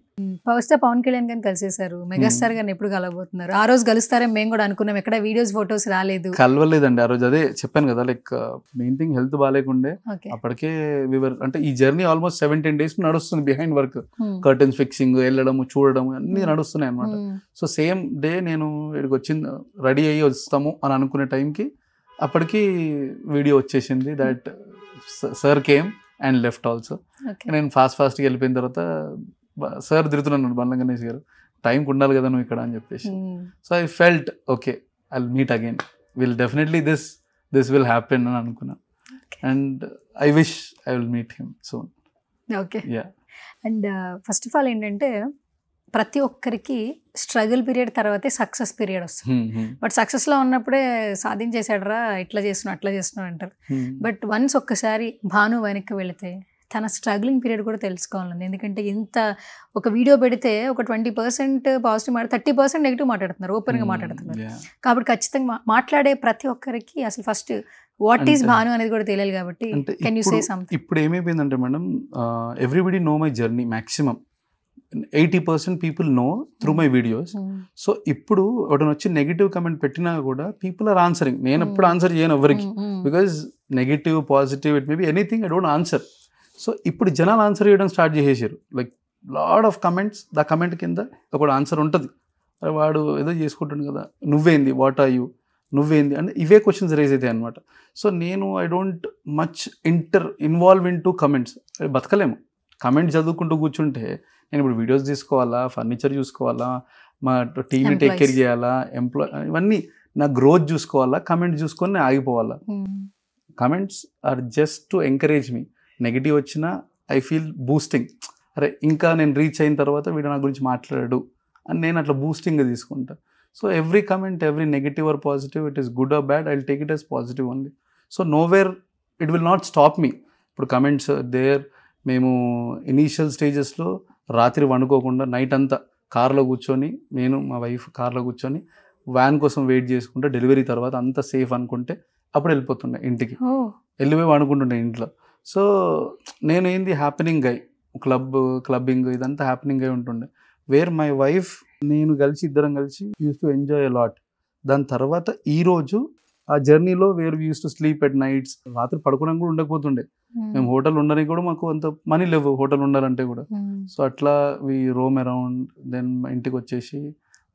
Power star Pavan Kalyan గారిని కలిసేశారు, మెగాస్టార్ గారిని ఎప్పుడు కలవబోతున్నారు? ఆ రోజు కలుస్తారని మేము కూడా అనుకున్నాం, ఎక్కడ వీడియోస్ ఫొటోస్ రాలేదు. కలవలేదండి ఆ రోజు. అదే చెప్పాను కదా, లైక్ మెయిన్ థింగ్ హెల్త్ బాగాలేకుండే. అప్పటికే వివర్ అంటే ఈ జర్నీ ఆల్మోస్ట్ 17 days నడుస్తుంది బిహైండ్ వర్క్. కర్టన్స్ ఫిక్సింగ్, వెళ్ళడము, చూడడం అన్ని నడుస్తున్నాయి అనమాట. సో సేమ్ డే నేను ఇక్కడికి వచ్చింది, రెడీ అయ్యి వస్తాము అని అనుకునే టైంకి అప్పటికి వీడియో వచ్చేసింది that sir came and left also. నేను ఫాస్ట్గా వెళ్ళిపోయిన తర్వాత సార్ తిరుగుతున్నాను, బండ్ల గణేష్ గారు టైంకి ఉండాలి కదా నువ్వు ఇక్కడ అని చెప్పేసి. So I felt okay I will meet again, will definitely this will happen అని అనుకున్నా. And I wish I will meet him soon. Okay. And first of all ఏంటంటే ప్రతి ఒక్కరికి స్ట్రగుల్ పీరియడ్ తర్వాతే సక్సెస్ పీరియడ్ వస్తుంది. బట్ సక్సెస్లో ఉన్నప్పుడే సాధించేసాడరా, ఇట్లా చేస్తున్నావు అట్లా చేస్తున్నావు అంటారు. బట్ వన్స్ ఒక్కసారి భాను వెనక్కి వెళితే తన స్ట్రగ్లింగ్ పీరియడ్ కూడా తెలుసుకోవాలండి. ఎందుకంటే ఇంత ఒక వీడియో పెడితే ఒక 20% పాజిటివ్ 30% నెగిటివ్ మాట్లాడుతున్నారు, ఓపెన్గా మాట్లాడుతున్నారు. కాబట్టి ఖచ్చితంగా మాట్లాడే ప్రతి ఒక్కరికి అసలు ఫస్ట్ వాట్ ఈస్ భాను అనేది కూడా తెలియాలి. కాబట్టి కెన్ యూ సే సంథింగ్? ఇప్పుడు ఏమైపోయిందంటే madam, everybody know my journey. Maximum 80% people know through my videos. So ఇప్పుడు ఒకటి వచ్చి నెగిటివ్ కమెంట్ పెట్టినా కూడా పీపుల్ ఆర్ ఆన్సరింగ్. నేను ఎప్పుడు ఆన్సర్ చేయను ఎవరికి, because negative positive it may be anything, I don't answer. So ఇప్పుడు జనాలు ఆన్సర్ చేయడం స్టార్ట్ చేసేసారు. Like lot of comments, the comment కింద ఒక ఆన్సర్ ఉంటుంది. వాడు ఏదో చేసుకుంటాడు కదా, నువ్వేంది, వాట్ ఆర్ యూ, నువ్వేంది అంటే ఇవే క్వశ్చన్స్ రేజ్ అవుతాయి అనమాట. సో నేను I don't much involve in to comments. బతకలేము కమెంట్ చదువుకుంటూ కూర్చుంటే. నేను ఇప్పుడు వీడియోస్ తీసుకోవాలా, ఫర్నిచర్ చూసుకోవాలా, మా టీమ్ని టేక్ కేర్ చేయాలా, ఇవన్నీ నా గ్రోత్ చూసుకోవాలా, కమెంట్ చూసుకొని ఆగిపోవాలా. Comments are just to encourage me. Negative వచ్చినా ఐ ఫీల్ బూస్టింగ్, అరే ఇంకా నేను రీచ్ అయిన తర్వాత వీడు నా గురించి మాట్లాడాడు అని నేను అట్లా బూస్టింగ్గా తీసుకుంటా. So every comment, every negative or positive, it is good or bad, I will take it as positive only. So nowhere it will not stop me. ఇప్పుడు కమెంట్స్ దేర్, మేము ఇనీషియల్ స్టేజెస్లో రాత్రి వండుకోకుండా నైట్ అంతా కార్లో కూర్చొని, నేను మా వైఫ్ కార్లో కూర్చొని వ్యాన్ కోసం వెయిట్ చేసుకుంటే, డెలివరీ తర్వాత అంత సేఫ్ అనుకుంటే అప్పుడు వెళ్ళిపోతుండే ఇంటికి, వెళ్ళిపోయి వండుకుంటుండే ఇంట్లో. సో నేను ఏంది హ్యాపెనింగ్ అయ్యి క్లబ్బింగ్ ఇదంతా హ్యాపెనింగ్ అయి ఉంటుండే. వేర్ మై వైఫ్ నేను కలిసి ఇద్దరం కలిసి use to enjoy a lot. దాని తర్వాత ఈరోజు ఆ జర్నీలో where we use to sleep at nights, రాత్రి పడుకోవడానికి కూడా ఉండకపోతుండే. మేము హోటల్ ఉండడానికి కూడా మాకు అంత మనీ లేవు హోటల్ ఉండాలంటే కూడా. సో అట్లా వి రోమ్ అరౌండ్. దెన్ ఇంటికి వచ్చేసి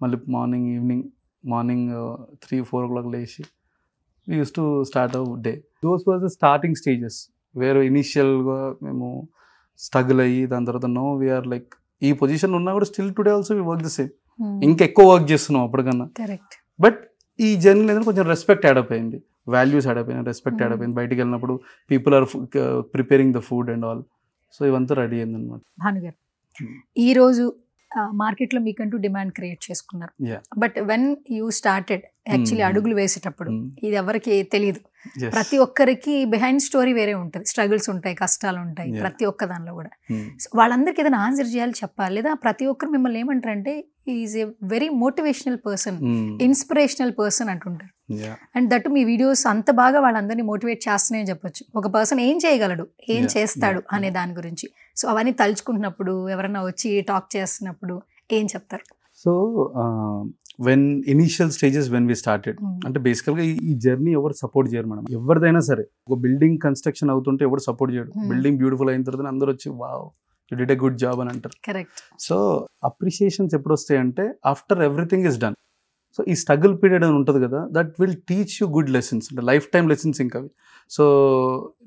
మళ్ళీ మార్నింగ్ 3-4 o'clock లేచి we use to start our day. Those was the starting stages where ఇనీషియల్గా మేము స్ట్రగుల్ అయ్యి దాని తర్వాత నో వీఆర్ లైక్ ఈ పొజిషన్ ఉన్నా కూడా still today also we work the same. ఇంకెక్కువ వర్క్ చేస్తున్నాం అప్పటికన్నా. బట్ ఈ జర్నీలో ఏదైనా కొంచెం రెస్పెక్ట్ యాడ్ అప్ అయింది, వాల్యూస్ యాడ్ అప్ అయినాయి, రెస్పెక్ట్ యాడ్ అప్ అయింది. బయటికి వెళ్ళినప్పుడు people are preparing the food and all. So ఇవంతా రెడీ అయింది అనమాట. భానుగారు, ఈరోజు మార్కెట్లో మీకంటూ డిమాండ్ క్రియేట్ చేసుకున్నారు. But when you started actually అడుగులు వేసేటప్పుడు ఇది ఎవరికి తెలియదు. ప్రతి ఒక్కరికి బిహైండ్ స్టోరీ వేరే ఉంటుంది, స్ట్రగుల్స్ ఉంటాయి, కష్టాలు ఉంటాయి ప్రతి ఒక్క దానిలో కూడా. వాళ్ళందరికీ ఏదైనా ఆన్సర్ చేయాలి చెప్పాలి, లేదా ప్రతి ఒక్కరు మిమ్మల్ని ఏమంటారంటే is a very motivational person, inspirational person అంటుంటారు. అండ్ దట్ మీ వీడియోస్ అంత బాగా వాళ్ళందరినీ మోటివేట్ చేస్తున్నాయని చెప్పొచ్చు. ఒక పర్సన్ ఏం చేయగలడు, ఏం చేస్తాడు అనే దాని గురించి. సో అవన్నీ తలుచుకుంటున్నప్పుడు, ఎవరైనా వచ్చి టాక్ చేస్తున్నప్పుడు ఏం చెప్తారు? So when initial stages when we started, అంటే బేసికల్గా ఈ జర్నీ ఎవరు సపోర్ట్ చేయరు మేడం. ఎవరిదైనా సరే ఒక బిల్డింగ్ కన్స్ట్రక్షన్ అవుతుంటే ఎవరు సపోర్ట్ చేయడు. బిల్డింగ్ బ్యూటిఫుల్ అయిన తర్వాత అందరూ వచ్చి wow you did a good job అని అంటారు. సో అప్రిషియేషన్స్ ఎప్పుడు వస్తాయంటే after everything is done. So ఈ స్ట్రగుల్ పీరియడ్ అని ఉంటుంది కదా, that will teach you good lessons, అంటే లైఫ్ టైం లెసన్స్ ఇంకా అవి. సో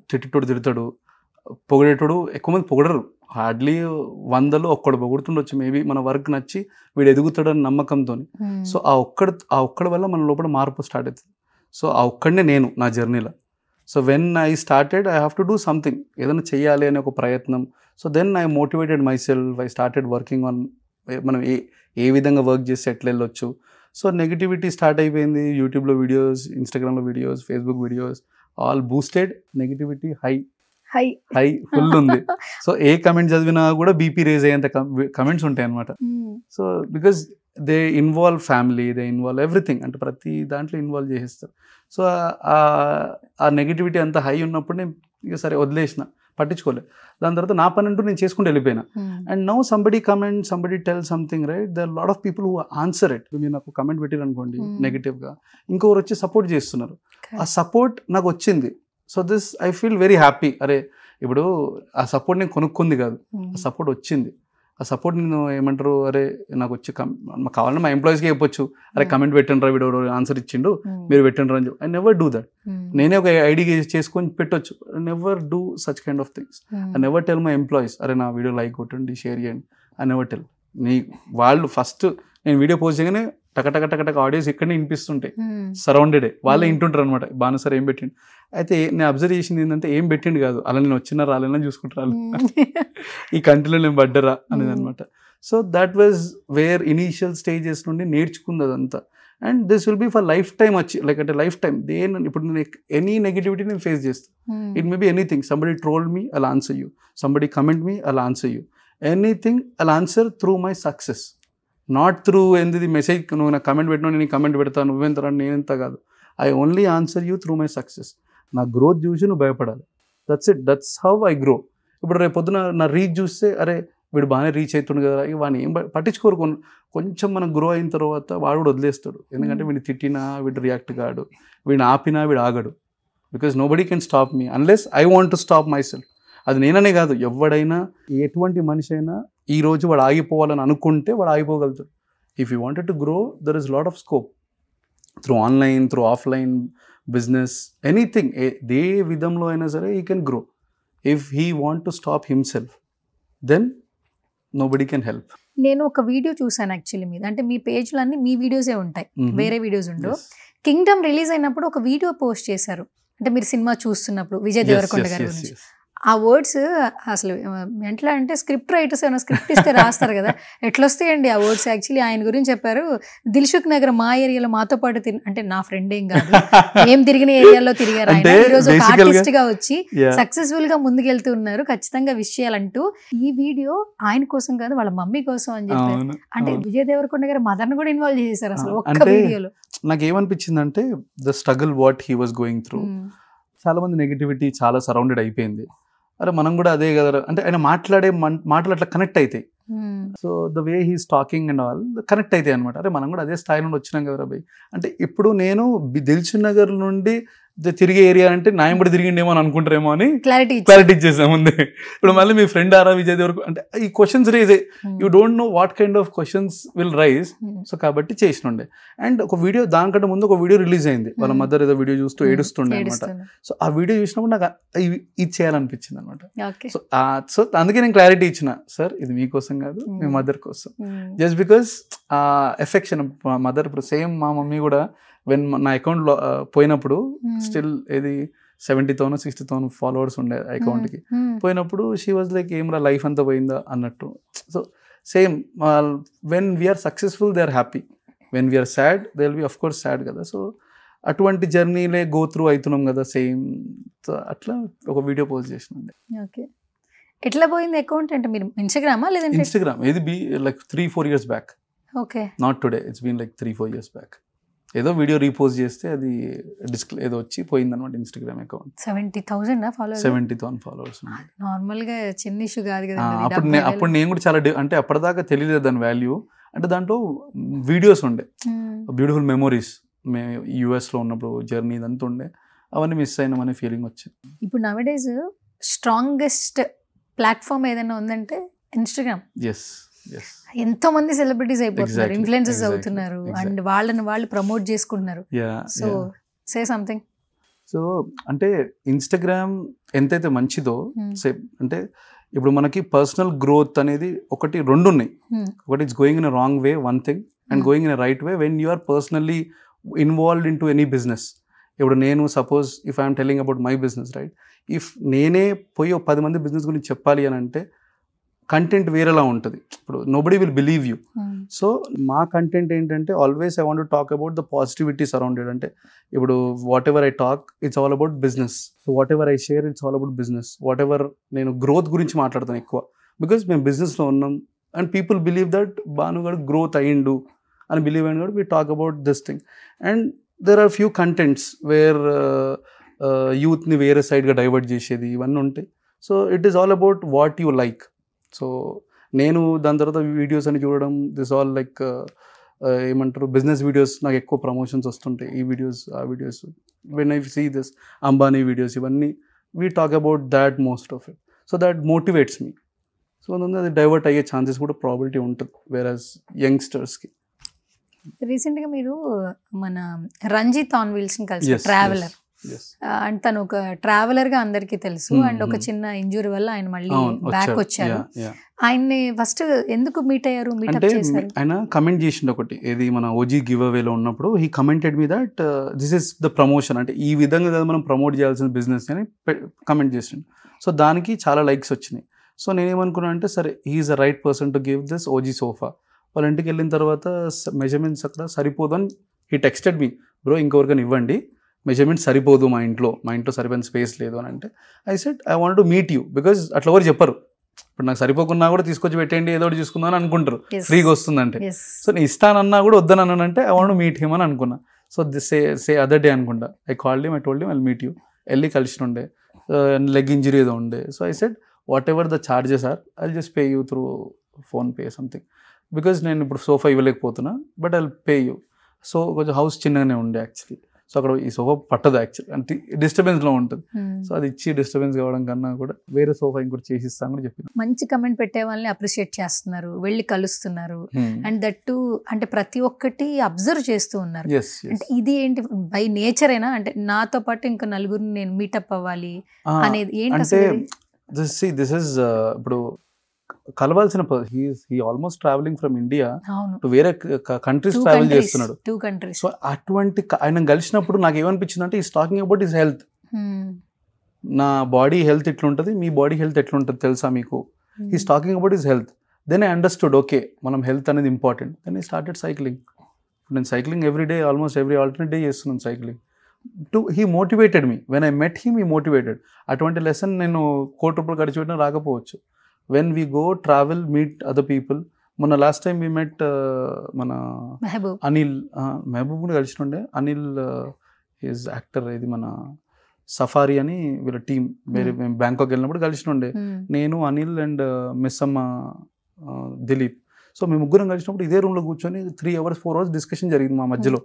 తిట్టేటోడు తిడతాడు, పొగిడేటోడు ఎక్కువ మంది పొగడరు, హార్డ్లీ 100లో ఒక్కడు పొగుడుతుండొచ్చు మేబీ, మన వర్క్ నచ్చి వీడు ఎదుగుతాడని నమ్మకంతో. సో ఆ ఒక్కడి వల్ల మన లోపల మార్పు స్టార్ట్ అవుతుంది. సో ఆ ఒక్కడనే నేను నా జర్నీలో. So when I started I have to do something, ఏదైనా చేయాలి అనే ఒక ప్రయత్నం. So then I motivated myself, I started working on మనం ఏ విధంగా వర్క్ చేసి ఎట్లా వెళ్ళొచ్చు. సో నెగిటివిటీ స్టార్ట్ అయిపోయింది. యూట్యూబ్లో వీడియోస్, ఇన్స్టాగ్రామ్లో videos, Facebook videos all boosted. Negativity high full ఉంది. సో ఏ కమెంట్ చదివినా కూడా బీపీ రేజ్ అయ్యేంత కమెంట్స్ ఉంటాయి అనమాట. So because they involve family, they involve everything, అంటే ప్రతి దాంట్లో ఇన్వాల్వ్ చేసేస్తారు. సో ఆ నెగిటివిటీ అంత హై ఉన్నప్పుడు నేను ఇక సరే వదిలేసిన, పట్టించుకోలేదు. దాని తర్వాత నా పని అంటూ నేను చేసుకుంటూ వెళ్ళిపోయినా. And now somebody comment, somebody tell something, right, there lot of people who answer it. మీరు నాకు కమెంట్ పెట్టారు అనుకోండి నెగిటివ్గా, ఇంకొకరు వచ్చి సపోర్ట్ చేస్తున్నారు. ఆ సపోర్ట్ నాకు వచ్చింది. So this I feel very happy. అరే ఇప్పుడు ఆ సపోర్ట్ నేను కొనుక్కుంది కాదు, ఆ సపోర్ట్ వచ్చింది. ఆ సపోర్ట్ నేను ఏమంటారు, అరే నాకు వచ్చి కావాలంటే మా ఎంప్లాయీస్కి చెప్పొచ్చు, అరే కమెంట్ పెట్టండి రా, వీడు ఆన్సర్ ఇచ్చిండు మీరు పెట్టండి రా అని చెప్పి. I never do that. నేనే ఒక ఐడి చేసుకొని పెట్టొచ్చు. I never do such kind of things. I never tell my employees, అరే నా వీడియో లైక్ కొట్టండి, షేర్ చేయండి. I never tell. వాళ్ళు ఫస్ట్ నేను వీడియో పోస్ట్ చేయగానే టక ఆడియోస్ ఇక్కడనే వినిపిస్తుంటాయి, సరౌండెడ్ వాళ్ళే వింటుంటారు అనమాట. బాను సార్ ఏం పెట్టిండు. అయితే నేను అబ్జర్వ్ చేసింది ఏంటంటే ఏం పెట్టిండు కాదు, అలా నేను వచ్చినా రాలేనా చూసుకుంటారు, ఈ కంట్రీలో నేను పడ్డరా అనేది అనమాట. So that was where initial stages నుండి నేర్చుకుంది అదంతా. And this will be for lifetime like అంటే లైఫ్ టైమ్. ఇప్పుడు నేను ఎనీ నెగిటివిటీ నేను ఫేస్ చేస్తాను. It may be anything. Somebody trolled me, I'll answer you. Somebody comment me, I'll answer you. Anything I'll answer through my success, not through ఏంది message నువ్వు నాకు comment పెట్టినా నేను comment పెడతాను, నువ్వెంత నేనెంత కాదు. I only answer you through my success. నా గ్రోత్ చూసి నువ్వు భయపడాలి. That's it, that's how I grow. ఇప్పుడు రేపు పొద్దున నా రీచ్ చూస్తే అరే వీడు బాగానే రీచ్ అవుతుండు కదా, వాడిని ఏం పట్టించుకోరు. కొంచెం మనం గ్రో అయిన తర్వాత వాడు కూడా వదిలేస్తాడు. ఎందుకంటే వీడిని తిట్టినా వీడు రియాక్ట్ కాడు, వీడిని ఆపినా వీడు ఆగడు. Because nobody can stop me unless I want to stop myself. అది నేననే కాదు, ఎవడైనా ఎటువంటి మనిషి అయినా ఈరోజు వాడు ఆగిపోవాలని అనుకుంటే వాడు ఆగిపోగలుగుతాడు. If you wanted to grow, there is lot of scope through online, through offline business, anything. ఏ విధంలో అయినా సరే he can grow. If he want to stop himself, then nobody can help. నేను ఒక వీడియో చూసాను యాక్చువల్లీ మీద, అంటే మీ పేజ్లో అన్ని మీ వీడియోసే ఉంటాయి, వేరే వీడియోస్ ఉండవు. కింగ్డమ్ రిలీజ్ అయినప్పుడు ఒక వీడియో పోస్ట్ చేశారు, అంటే మీరు సినిమా చూస్తున్నప్పుడు విజయ్ దేవరకొండ గారి గురించి. ఆ వర్డ్స్ అసలు ఎట్లా అంటే స్క్రిప్ట్ రైటర్స్ ఏమైనా స్క్రిప్ట్ ఇస్తే రాస్తారు కదా, ఎట్లా వస్తాయండి ఆ వర్డ్స్. యాక్చువల్లీ ఆయన గురించి చెప్పారు, దిల్సుఖ్ నగర్ మా ఏరియాలో మాతో పాటు అంటే నా ఫ్రెండ్ ఏం కాదు, ఏం తిరిగిన ఏరియాలో తిరిగారు ఆయన. ఈరోజు ఒక ఆర్టిస్ట్ గా వచ్చి సక్సెస్ఫుల్ గా ముందుకెళ్తూ ఉన్నారు. ఖచ్చితంగా విష్ చేయాలంటూ ఈ వీడియో ఆయన కోసం కాదు వాళ్ళ మమ్మీ కోసం అని చెప్పారు. అంటే విజయ్ దేవరకొండ గారు మదర్ ని కూడా ఇన్వాల్వ్ చేశారు అసలు ఒక్క వీడియోలో. నాకు ఏమనిపించిందంటే the struggle what he was going through, చాలా మంది నెగిటివిటీ చాలా సరౌండెడ్ అయిపోయింది. అరే మనం కూడా అదే కదా అంటే ఆయన మాట్లాడే మాటలు అట్లా కనెక్ట్ అవుతాయి. So the way he's talking and all connect అవుతాయి అనమాట. అరే మనం కూడా అదే స్థాయి నుండి వచ్చినాం కదా భయ్. అంటే ఇప్పుడు నేను దిల్సుఖ్ నగర్ నుండి తిరిగే ఏరియా అంటే నాయం కూడా తిరిగిండేమో అని అనుకుంటారేమో అని క్లారిటీ ఇచ్చేసాం ముందే. ఇప్పుడు మళ్ళీ మీ ఫ్రెండ్ ఆరా విజయ్ దేవరకొండ అంటే ఈ questions raise you don't know what kind of questions will rise. So కాబట్టి చేసినుండే. అండ్ ఒక వీడియో దానికంటే ముందు ఒక వీడియో రిలీజ్ అయింది, వాళ్ళ మదర్ ఏదో వీడియో చూస్తూ ఏడుస్తుండే అనమాట. సో ఆ వీడియో చూసినప్పుడు నాకు ఇది చేయాలనిపించింది అనమాట. సో అందుకే నేను క్లారిటీ ఇచ్చిన, సార్ ఇది మీకోసం కాదు మీ మదర్ కోసం. Just because affection mother. ఇప్పుడు సేమ్ మా మమ్మీ కూడా వెన్ నా అకౌంట్లో పోయినప్పుడు స్టిల్ ఇది 70,000 60,000 ఫాలోవర్స్ ఉండే అకౌంట్కి పోయినప్పుడు షీ వాజ్ లైక్ ఏమ్రా లైఫ్ అంతా పోయిందా అన్నట్టు. So same when we're successful they are happy, when we're sad they will be of course sad కదా. సో అటువంటి జర్నీలే గో త్రూ అవుతున్నాం కదా సేమ్. సో అట్లా ఒక వీడియో పోస్ట్ చేసినండి. ఓకే, ఎట్లా పోయింది అకౌంట్ అంటే మీరు ఇన్స్టాగ్రామా లేదంటే ఇన్స్టాగ్రామ్? ఇది be like 3-4 years back. Okay, not today, it's been like 3-4 years back. ఏదో వీడియో రీపోస్ట్ చేస్తే అది డిస్ప్లే ఏదో వచ్చి పోయింది అనమాట Instagram account. 70,000 followers? 70,000 followers. Normal గా చిన్న ఇష్యూ కాదు కదా. అప్పుడు నేను కూడా చాలా అంటే అప్పటిదాకా తెలియలేదు దాని వాల్యూ. అంటే దాంట్లో వీడియోస్ ఉండే, బ్యూటిఫుల్ మెమోరీస్. మేము యూఎస్లో ఉన్నప్పుడు జర్నీ ఇదంతా ఉండే, అవన్నీ మిస్ అయినామనే ఫీలింగ్ వచ్చింది. ఇప్పుడు నవడేస్ స్ట్రాంగెస్ట్ ప్లాట్ఫామ్ ఏదైనా ఉందంటే ఇన్స్టాగ్రామ్. ఎస్, ఎంతో మంది సెలబ్రిటీస్ అయిపోతున్నారు, ఇన్ఫ్లుయెన్సర్స్ అవుతున్నారు, అండ్ వాళ్ళని వాళ్ళు ప్రమోట్ చేసుకుంటున్నారు. So say something. సో అంటే ఇన్స్టాగ్రామ్ ఎంతైతే మంచిదో అంటే ఇప్పుడు మనకి పర్సనల్ గ్రోత్ అనేది ఒకటి రెండు ఉన్నాయి. ఒకటి it's going in a wrong way one thing, and going in a right way when you are personally involved in to any business. ఇప్పుడు నేను suppose if I'm telling about my business right, if నేనే పోయి 10 మంది business గురించి చెప్పాలి అని అంటే content వేరేలా ఉంటుంది. ఇప్పుడు nobody will believe you. So మా కంటెంట్ ఏంటంటే always I want to talk about the positivity surrounded. అంటే ఇప్పుడు whatever I talk it's all about business. So whatever I share it's all about business. Whatever నేను growth గురించి మాట్లాడతాను ఎక్కువ, because మేము బిజినెస్లో ఉన్నాం అండ్ పీపుల్ బిలీవ్ దట్ భానుగాడు గ్రోత్ అయ్యిండు అని బిలీవ్ అయిన కూడా we talk about this thing. And there are few contents where యూత్ని వేరే సైడ్గా డైవర్ట్ చేసేది ఇవన్నీ ఉంటాయి. So it is all about what you like. So నేను దాని తర్వాత వీడియోస్ అని చూడడం, దిస్ ఆల్ లైక్ ఏమంటారు బిజినెస్ వీడియోస్. నాకు ఎక్కువ ప్రమోషన్స్ వస్తుంటాయి, ఈ వీడియోస్ ఆ videos. When I see this Ambani videos ఇవన్నీ we talk about that most of it. So that motivates me. So అది డైవర్ట్ అయ్యే ఛాన్సెస్ కూడా ప్రాబిలిటీ ఉంటుంది వేరస్ యంగ్స్టర్స్కి. రీసెంట్గా మీరు మన రంజిత్ ఆన్ వీల్స్ని కలిసి ట్రావెలర్, అండ్ తను ఒక ట్రావెలర్ గా అందరికీ తెలుసు. అండ్ ఒక చిన్న ఇంజురీ వల్ల ఆయన మళ్ళీ బ్యాక్ వచ్చారు. ఆయన్ని ఫస్ట్ ఎందుకు మీట్ అయ్యారు, మీటప్ చేశారు? ఆయన కమెంట్ చేసిండు ఒకటి, ఏది మన ఓజీ గివ్ అవేలో ఉన్నప్పుడు he commented me that this is the promotion, అంటే ఈ విధంగా కదా మనం ప్రమోట్ చేయాల్సిన బిజినెస్ అని కమెంట్ చేసిండు. సో దానికి చాలా లైక్స్ వచ్చినాయి. సో నేనేమనుకున్నా అంటే సరే he's the right person to give this OG sofa. వాళ్ళ ఇంటికి వెళ్ళిన తర్వాత మెజర్మెంట్స్ అక్కడ సరిపోదు అని హీ టెక్స్టెడ్ మీ, బ్రో ఇంకొకరికైనా ఇవ్వండి, మెజర్మెంట్ సరిపోదు మా ఇంట్లో సరిపోయిన స్పేస్ లేదు అని. అంటే I said I want to meet you, because అట్లా ఎవరు చెప్పరు. ఇప్పుడు నాకు సరిపోకున్నా కూడా తీసుకొచ్చి పెట్టండి ఏదో ఒకటి చూసుకుందాం అని అనుకుంటారు ఫ్రీగా వస్తుందంటే. సో నేను ఇస్తానన్నా కూడా వద్దనన్నానంటే ఐ వాంట్ మీట్ హిమ్ అని అనుకున్నా. సో సే అదర్ డే అనుకుంటా I called him, I told him I will meet you. వెళ్ళి కలిసినుండే, లెగ్ ఇంజరీ ఏదో ఉండే. So I said whatever the charges are I will just pay you through PhonePe something, because నేను ఇప్పుడు sofa ఇవ్వలేకపోతున్నా but I will pay you. So కొంచెం house చిన్నగానే ఉండే యాక్చువల్లీ. సో అక్కడ ఈ సోఫా పట్టదు యాక్చువల్లీ, అంటే డిస్టర్బెన్స్లో ఉంటుంది. సో అది ఇచ్చి డిస్టర్బెన్స్ కావడం కన్నా కూడా వేరే సోఫా ఇంకోటి చేసిస్తాను కూడా చెప్పిన. మంచి కమెంట్ పెట్టే వాళ్ళని అప్రిషియేట్ చేస్తున్నారు, వెళ్ళి కలుస్తున్నారు, అండ్ దట్టు అంటే ప్రతి ఒక్కటి అబ్జర్వ్ చేస్తూ ఉన్నారు. అంటే ఇది ఏంటి బై నేచరేనా, అంటే నాతో పాటు ఇంకా నలుగురిని నేను మీటప్ అవ్వాలి అనేది ఏంటి అసలు? దిస్ ఇస్ ఇప్పుడు కలవాల్సిన he almost travelling from India to వేరే కంట్రీస్ ట్రావెల్ చేస్తున్నాడు. సో అటువంటి ఆయన కలిసినప్పుడు నాకు ఏమనిపించింది అంటే is talking about his health. నా బాడీ హెల్త్ ఇట్లుంటుంది, మీ బాడీ హెల్త్ ఎట్లుంటుంది తెలుసా మీకు. He's talking about his health. Then I understood okay మనం హెల్త్ అనేది important. Then I started cycling. నేను cycling every day, almost every alternate day చేస్తున్నాను cycling. He motivated me. When I met him, he motivated. అటువంటి lesson నేను ₹1,00,00,000 ఖర్చు పెట్టినా రాకపోవచ్చు. When we go travel, meet other people. మొన్న last time we met మన అనిల్, మెహబూబ్ కూడా కలిసినుండే. అనిల్ ఈజ్ యాక్టర్, ఇది మన సఫారీ అని వీళ్ళ టీం. వేరే మేము బ్యాంకాక్ వెళ్ళినప్పుడు కలిసినుండే. నేను, అనిల్ అండ్ మిస్సమ్మ దిలీప్. సో మేము ముగ్గురం కలిసినప్పుడు ఇదే రూమ్లో కూర్చొని 3 hours 4 hours డిస్కషన్ జరిగింది మా మధ్యలో.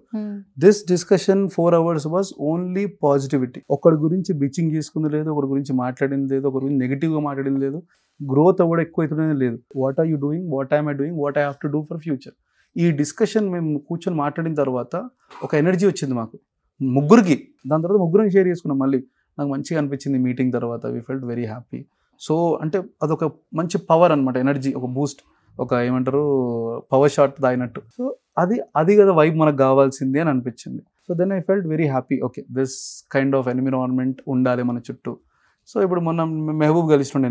This discussion 4 hours was only positivity. ఒకరి గురించి బిచింగ్ చేసుకుంది లేదు, ఒకరి గురించి మాట్లాడింది లేదు, ఒకరి గురించి నెగిటివ్గా మాట్లాడింది లేదు. గ్రోత్ అవ్వడం ఎక్కువ అవుతుండేది లేదు. What are you doing, what I'm I doing, what I have to do for future. ఈ డిస్కషన్ మేము కూర్చొని మాట్లాడిన తర్వాత ఒక ఎనర్జీ వచ్చింది మాకు ముగ్గురికి. దాని తర్వాత ముగ్గురం షేర్ చేసుకున్నాం. మళ్ళీ నాకు మంచిగా అనిపించింది మీటింగ్ తర్వాత. We felt very happy. So అంటే అదొక మంచి పవర్ అనమాట, ఎనర్జీ, ఒక బూస్ట్, ఒక ఏమంటారు పవర్ షాట్ తాగినట్టు. సో అది కదా వైబ్ మనకు కావాల్సింది అని అనిపించింది. So then I felt very happy. Okay, this kind of environment ఉండాలి మన చుట్టూ. సో ఇప్పుడు మొన్న మెహబూబ్ కలిసినుండే,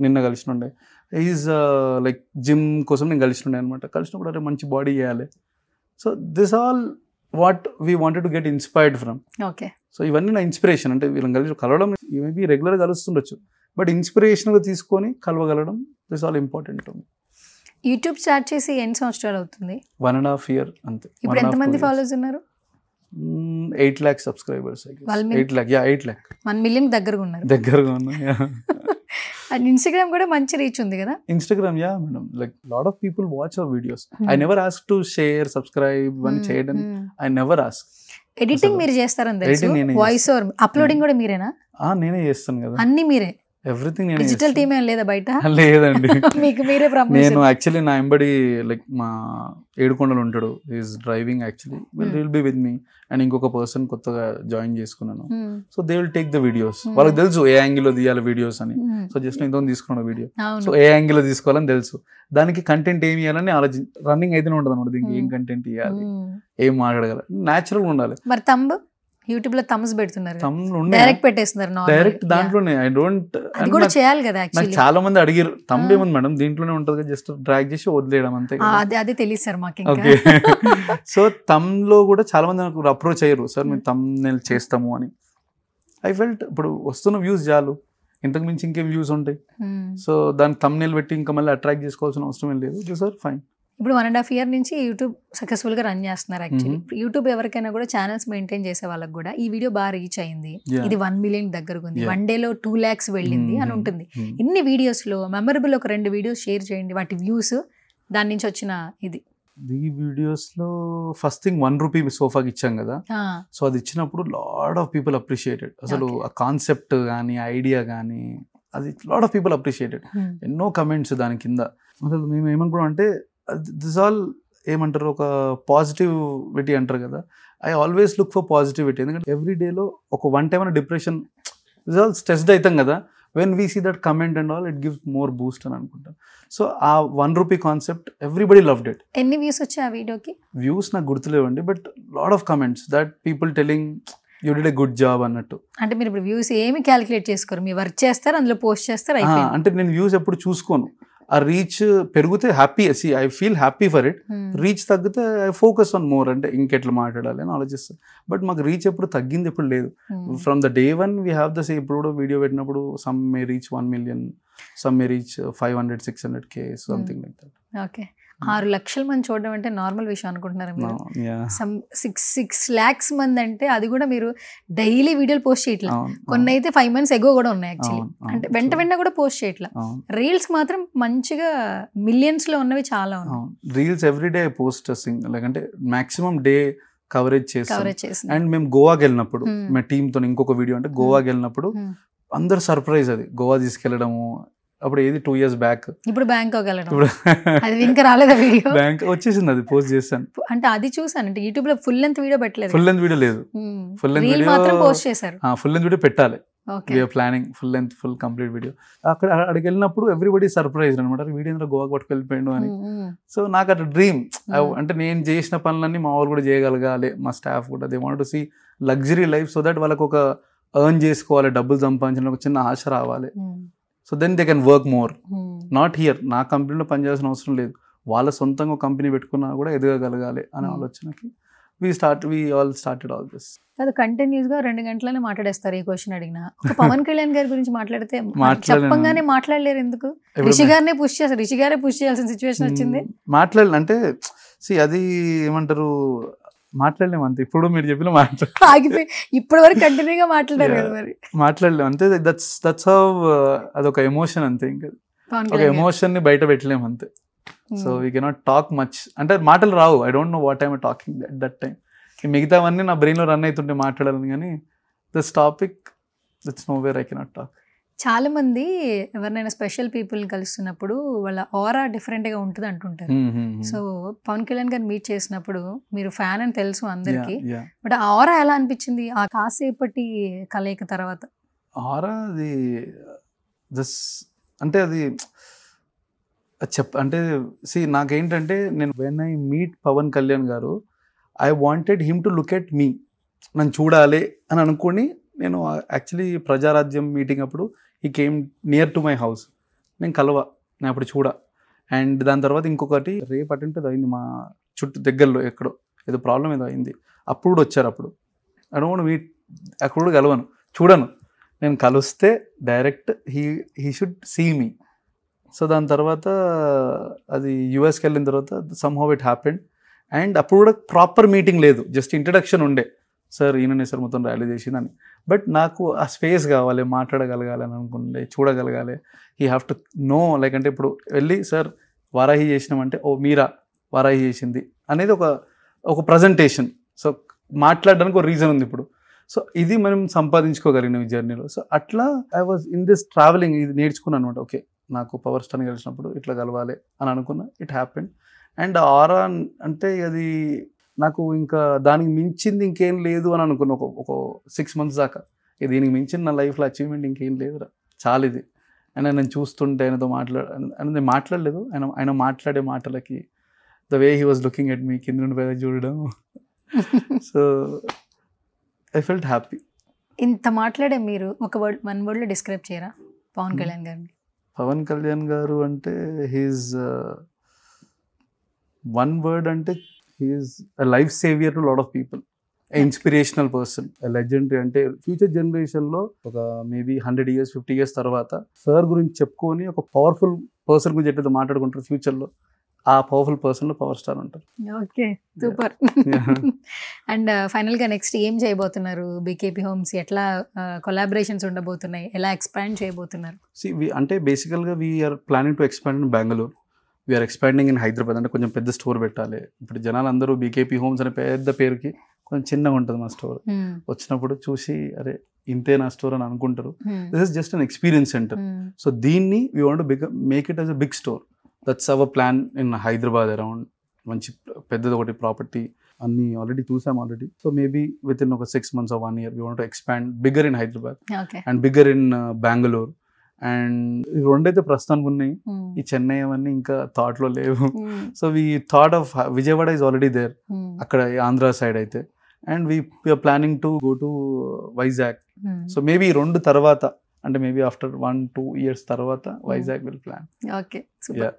నిన్న కలిసినుండే. ఈజ్ లైక్ జిమ్ కోసం నేను కలిసినుండే అనమాట. కలిసినప్పుడు అరే మంచి బాడీ చేయాలి. So this all what we wanted to get inspired from. Okay. So ఇవన్నీ నా ఇన్స్పిరేషన్. అంటే వీళ్ళని కలవడం మేబీ రెగ్యులర్గా కలుస్తుండొచ్చు, బట్ ఇన్స్పిరేషన్గా తీసుకొని కలవగలడం, this all important to me. YouTube start చేసి ఎన్ని సంవత్సరాలు అవుతుంది? 1.5 year అంతే. ఇప్పుడు ఎంతమంది ఫాలోవర్స్ ఉన్నారు? 8 lakh subscribers. 8 lakh, 8 lakh. 1 million దగ్గరగా ఉన్నారు. దగ్గరగా ఉన్నా. అండ్ ఇన్స్టాగ్రామ్ కూడా మంచి రీచ్ ఉంది కదా? Instagram, yeah madam, like lot of people watch our videos. I never ask to share, subscribe అని చేయడం. I never ask. ఎడిటింగ్ మీరు చేస్తారని తెలుసు. వాయిస్ ఓవర్ అప్లోడింగ్ కూడా మీరేనా? నేనే చేస్తాను కదా, అన్ని మీరే. ఎవ్రీథింగ్. డిజిటల్ టీమ్ ఏం లేదా బయట? లేదండి. మీకు మీరే ప్రమోషన్. నేను యాక్చువల్లీ నా ఎంబడి లైక్ మా ఏడుకొండలు ఉంటాడు, is driving actually. Will be with me. And ఇంకొక పర్సన్ కొత్తగా జాయిన్ చేసుకున్నాను. So they will take the videos. వాళ్ళకి తెలుసు ఏ యాంగిల్ లో తీయాలి వీడియోస్ అని. సో జస్ట్ ఇంత తీసుకున్నాను వీడియో. సో ఏ యాంగిల్ లో తీసుకోవాలని తెలుసు. దానికి కంటెంట్ ఏమి ఇవ్వాలని రన్నింగ్ అయితేనే ఉంటుంది అనమాట. దీనికి ఏం కంటెంట్ ఇవ్వాలి, ఏం మాట్లాడగల, న్యాచురల్ గా ఉండాలి. మరి తంబ్ యూట్యూబ్ లో థమ్స్ పెడుతున్నారు, డైరెక్ట్ పెట్టేస్తున్నారు. డైరెక్ట్ దాంట్లోనే. ఐ డోంట్, అది కూడా చేయాలి కదా. నాకు చాలా మంది అడిగారు థంబ్ ఏముంది మేడం, దీంట్లోనే ఉంటుంది, జస్ట్ డ్రాగ్ చేసి వదిలేయడం అంతే. అది తెలియదు సార్ మాకు. ఓకే. సో థంబ్ లో కూడా చాలా మంది నాకు అప్రోచ్ అయ్యారు, సార్ మేము థంబ్నెయిల్ చేస్తాము అని. ఐ ఫెల్ట్ ఇప్పుడు వస్తున్న వ్యూస్ చాలు, ఇంతకు మించి ఇంకేం వ్యూస్ ఉంటాయి. సో దాని థంబ్నెయిల్ పెట్టి ఇంకా మళ్ళీ అట్రాక్ట్ చేసుకోవాల్సిన అవసరం ఏం లేదు. Sir fine. ఇప్పుడు 1.5 year నుంచి యూట్యూబ్ సక్సెస్ఫుల్ గా రన్ చేస్తున్నారు. యాక్చువల్లీ యూట్యూబ్ ఎవరికైనా కూడా ఛానల్స్ మెయింటైన్ చేసే వాళ్ళకి కూడా ఈ వీడియో బాగా రీచ్ అయింది, ఇది 1 million దగ్గరకు ఉంది, 1 day లో 2 lakhs వెళ్ళింది అని ఉంటుంది. ఇన్ని వీడియోస్ లో మెమరబుల్ ఒక 2 videos షేర్ చేయండి, వాటి వ్యూస్, దాని నుంచి వచ్చిన ఇది. ఈ వీడియోస్ లో ఫస్ట్ థింగ్ ₹1 సోఫాకి ఇచ్చాం కదా. సో అది ఇచ్చినప్పుడు లాట్ ఆఫ్ పీపుల్ అప్రిషియేటెడ్. అసలు ఆ కాన్సెప్ట్ కానీ ఐడియా కానీ అది లాట్ ఆఫ్ పీపుల్ అప్రిషియేటెడ్. ఎన్నో కమెంట్స్ దాని కింద. అసలు మేము ఏమనుకున్నాం అంటే దిస్ ఆల్ ఏమంటారు, ఒక పాజిటివిటీ అంటారు కదా. I always look for positivity. ఎందుకంటే ఎవ్రీ డేలో ఒక 1 time depression, this all stressed అవుతాం కదా. When we see that comment and all, it gives more boost అని అనుకుంటాను. సో ఆ ₹1 కాన్సెప్ట్ ఎవ్రీబడి లవ్డ్ ఇట్. ఎన్ని వ్యూస్ వచ్చాయి ఆ వీడియోకి? వ్యూస్ నాకు గుర్తులేవండి, but lot of comments that people telling you did a good job అన్నట్టు. అంటే మీరు ఇప్పుడు వ్యూస్ ఏమి క్యాలిక్యులేట్ చేసుకోరు, మీ వర్క్ చేస్తారు, అందులో పోస్ట్ చేస్తారు. అంటే నేను వ్యూస్ ఎప్పుడు చూసుకోను. ఆ రీచ్ పెరిగితే happy, I feel happy for it. Reach తగ్గితే ఐ ఫోకస్ ఆన్ మోర్, అంటే ఇంకెట్లా మాట్లాడాలి అని ఆలోచిస్తాను. బట్ మాకు రీచ్ ఎప్పుడు తగ్గింది ఎప్పుడు లేదు. From the day one we have the same. ఇప్పుడు కూడా వీడియో పెట్టినప్పుడు some may reach 1 million, some may reach 500-600K, something like that. Okay. 6 లక్షల మంది చూడడం అంటే నార్మల్ విషయం అనుకుంటున్నారు మీరు? 6 lakhs మంది అంటే అది కూడా మీరు డైలీ వీడియోలు పోస్ట్ చేయట్లా. కొన్ని అయితే 5 months ఎగో కూడా ఉన్నాయి యాక్చువల్లీ. అంటే వెంట కూడా పోస్ట్ చేయట్లా. రీల్స్ మాత్రం మంచిగా మిలియన్స్ లో ఉన్నవి చాలా ఉన్నాయి. Reels every day post like అంటే మాక్సిమం డే కవరేజ్ చేస్తాం. అండ్ మేము గోవాకి వెళ్ళినప్పుడు మా టీమ్ తో ఇంకొక వీడియో, అంటే గోవాకి వెళ్ళినప్పుడు అందరు సర్ప్రైజ్. అది గోవా తీసుకెళ్లడము. అప్పుడు ఏది 2 years బ్యాక్. ఇప్పుడు బ్యాంకాక్ వెళ్ళడం, అది ఇంకా రాలేదా వీడియో? బ్యాంక్ వచ్చేసింది, అది పోస్ట్ చేశాను. అంటే అది చూసాను. అంటే యూట్యూబ్ లో ఫుల్ లెంత్ వీడియో పెట్టలేదు. ఫుల్ లెంత్ వీడియో లేదు, ఫుల్ లెంత్ వీడియో మాత్రం పోస్ట్ చేశారు. ఫుల్ లెంత్ వీడియో పెట్టాలి. We're planning full length, full complete video. అక్కడికి వెళ్ళినప్పుడు ఎవ్రీబడి సర్ప్రైజ్ అనమాట, వీడియో గోవాకి పట్టుకు వెళ్ళిపోయాడు అని. సో నాకు అట్లా డ్రీమ్. అంటే నేను చేసిన పనులన్నీ మా వాళ్ళు కూడా చేయగలగాలి, మా స్టాఫ్ కూడా. They want to see luxury life, so that వాళ్ళకు ఒక ఎర్న్ చేసుకోవాలి, డబ్బులు సంపాదించాలని ఒక చిన్న ఆశ రావాలి. So then they can work more. Not here, నా కంపెనీలో పనిచేయాల్సిన అవసరం లేదు, వాళ్ళ సొంతంగా కంపెనీ పెట్టుకున్నా కూడా ఎదగగలగాలి అనే ఆలోచనకి we all started all this. అది కంటిన్యూస్ గా 2 గంటలనే మాట్లాడేస్తారు ఈ క్వశ్చన్ అడిగినా. ఒక పవన్ కళ్యాణ్ గారి గురించి మాట్లాడితే చెప్పంగానే మాట్లాడలేరు ఎందుకు? రిషి గారినే పుష్ చేస్తారు, రిషి గారే పుష్ చేయాల్సిన సిచ్యువేషన్ వచ్చింది. మాట్లాడాలి అంటే అది ఏమంటారు, మాట్లాడలేము అంతే. ఇప్పుడు మీరు చెప్పిన ఆగిపోయి ఇప్పటి వరకు కంటిన్యూగా మాట్లాడారు కదా మరి. మాట్లాడలేము అంతే. దట్స్ హౌ, అదొక ఎమోషన్ అంతే. ఇంకా ఒక ఎమోషన్ ని బయట పెట్టలేము అంతే. So we cannot talk much, అంటే మాటలు రావు. I don't know what I'm talking at that time. మిగతావన్నీ నా బ్రెయిన్లో రన్ అవుతుంటే మాట్లాడాలని, కానీ this topic that's nowhere I cannot talk. చాలా మంది ఎవరినైనా స్పెషల్ పీపుల్ కలుస్తున్నప్పుడు వాళ్ళ ఆరా డిఫరెంట్గా ఉంటుంది అంటుంటారు. సో పవన్ కళ్యాణ్ గారిని మీట్ చేసినప్పుడు మీరు ఫ్యాన్ అని తెలుసు అందరికీ, బట్ ఆ ఆరా ఎలా అనిపించింది ఆ కాసేపటి కలయిక తర్వాత? ఆరా అది అంటే అది అంటే నాకేంటంటే, నేను when I meet Pavan Kalyan garu, I wanted him to look at me, నన్ను చూడాలి అని అనుకుని నేను యాక్చువల్లీ ప్రజారాజ్యం మీటింగ్ అప్పుడు ఈ came near to my house. నేను నేను అప్పుడు అండ్ దాని తర్వాత ఇంకొకటి రేపు అటెంట్ అయింది మా చుట్టూ దగ్గరలో ఎక్కడో ఏదో ప్రాబ్లం ఏదో అయింది, అప్పుడు కూడా వచ్చారు. అప్పుడు ఐ డోంట్ మీట్, అక్కడ కూడా కలవను, చూడను. నేను కలిస్తే direct he should see me. So దాని తర్వాత అది యూఎస్కి వెళ్ళిన తర్వాత సమ్హౌ ఇట్ హ్యాపెండ్. అండ్ అప్పుడు కూడా ప్రాపర్ మీటింగ్ లేదు, జస్ట్ ఇంట్రడక్షన్ ఉండే, సార్ ఈయననే సార్ మొత్తం ర్యాలీ చేసిందని. బట్ నాకు ఆ స్పేస్ కావాలి, మాట్లాడగలగాలి అని అనుకుంటే, చూడగలగాలి. He have to know, like అంటే ఇప్పుడు వెళ్ళి సార్ వారాహి చేసినామంటే ఓ మీరా వారాహి చేసింది అనేది ఒక ప్రజెంటేషన్. సో మాట్లాడడానికి ఒక రీజన్ ఉంది ఇప్పుడు. సో ఇది మనం సంపాదించుకోగలిగిన ఈ జర్నీలో. సో అట్లా I was in this travelling, ఇది నేర్చుకున్నాను అనమాట. ఓకే, నాకు పవర్ స్టార్ని కలిసినప్పుడు ఇట్లా కలవాలి అని అనుకున్నా, ఇట్ హ్యాపెండ్. అండ్ ఆరా అంటే అది నాకు ఇంకా దానికి మించింది ఇంకేం లేదు అని అనుకున్నా ఒక 6 months దాకా. దీనికి మించిన నా లైఫ్లో అచీవ్మెంట్ ఇంకేం లేదురా, చాలా ఇది. అండ్ నేను చూస్తుంటే ఆయనతో నేను మాట్లాడలేదు, ఆయన మాట్లాడే మాటలకి the way he was looking at me, కింద నుండి పైన చూడడం. So I felt happy. ఇంత మాట్లాడే మీరు one word లో డిస్క్రైబ్ చేయరా పవన్ కళ్యాణ్ గారిని? పవన్ కళ్యాణ్ గారు అంటే హీఈస్ one word అంటే he's a life saviour to lot of people, inspirational person, legendary. అంటే ఫ్యూచర్ జనరేషన్లో ఒక మేబీ 100 years 50 years తర్వాత సార్ గురించి చెప్పుకొని ఒక పవర్ఫుల్ పర్సన్ గురించి ఎట్లయితే మాట్లాడుకుంటారు ఫ్యూచర్లో, ఆ పవర్ఫుల్ పర్సన్లో పవర్ స్టార్ ఉంటారు. Okay, super. అండ్ ఫైనల్గా నెక్స్ట్ ఏం చేయబోతున్నారు? బీకేపీ హోమ్స్ ఎట్లా కొలాబరేషన్స్ ఉండబోతున్నాయి, ఎలా ఎక్స్పాండ్ చేయబోతున్నారు? అంటే బేసికల్గా we're planning to expand in Bengaluru, we're expanding in Hyderabad. అంటే కొంచెం పెద్ద స్టోర్ పెట్టాలి. ఇప్పుడు జనాలు అందరూ బీకేపీ హోమ్స్ అనే పెద్ద పేరుకి కొంచెం చిన్నగా ఉంటుంది మా స్టోర్. వచ్చినప్పుడు చూసి అరే ఇంతే నా స్టోర్ అని అనుకుంటారు. This is just an experience center. So దీన్ని we want to make it as a big store. That's our plan in Hyderabad around. మంచి పెద్దది ఒకటి ప్రాపర్టీ అన్ని ఆల్రెడీ చూసాం already. So maybe within ఒక 6 months or 1 year we want to expand bigger in Hyderabad and bigger in Bengaluru. And ఈ రెండైతే ప్రస్తుతానికి ఉన్నాయి, ఈ చెన్నై అవన్నీ ఇంకా థాట్ లో లేవు. So we thought of Vijayawada is already there, అక్కడ ఆంధ్ర సైడ్ అయితే. And we are planning to go to Vizag. So maybe 2 తర్వాత, అంటే మేబీ ఆఫ్టర్ 1-2 years తర్వాత Vizag will plan. Okay, super.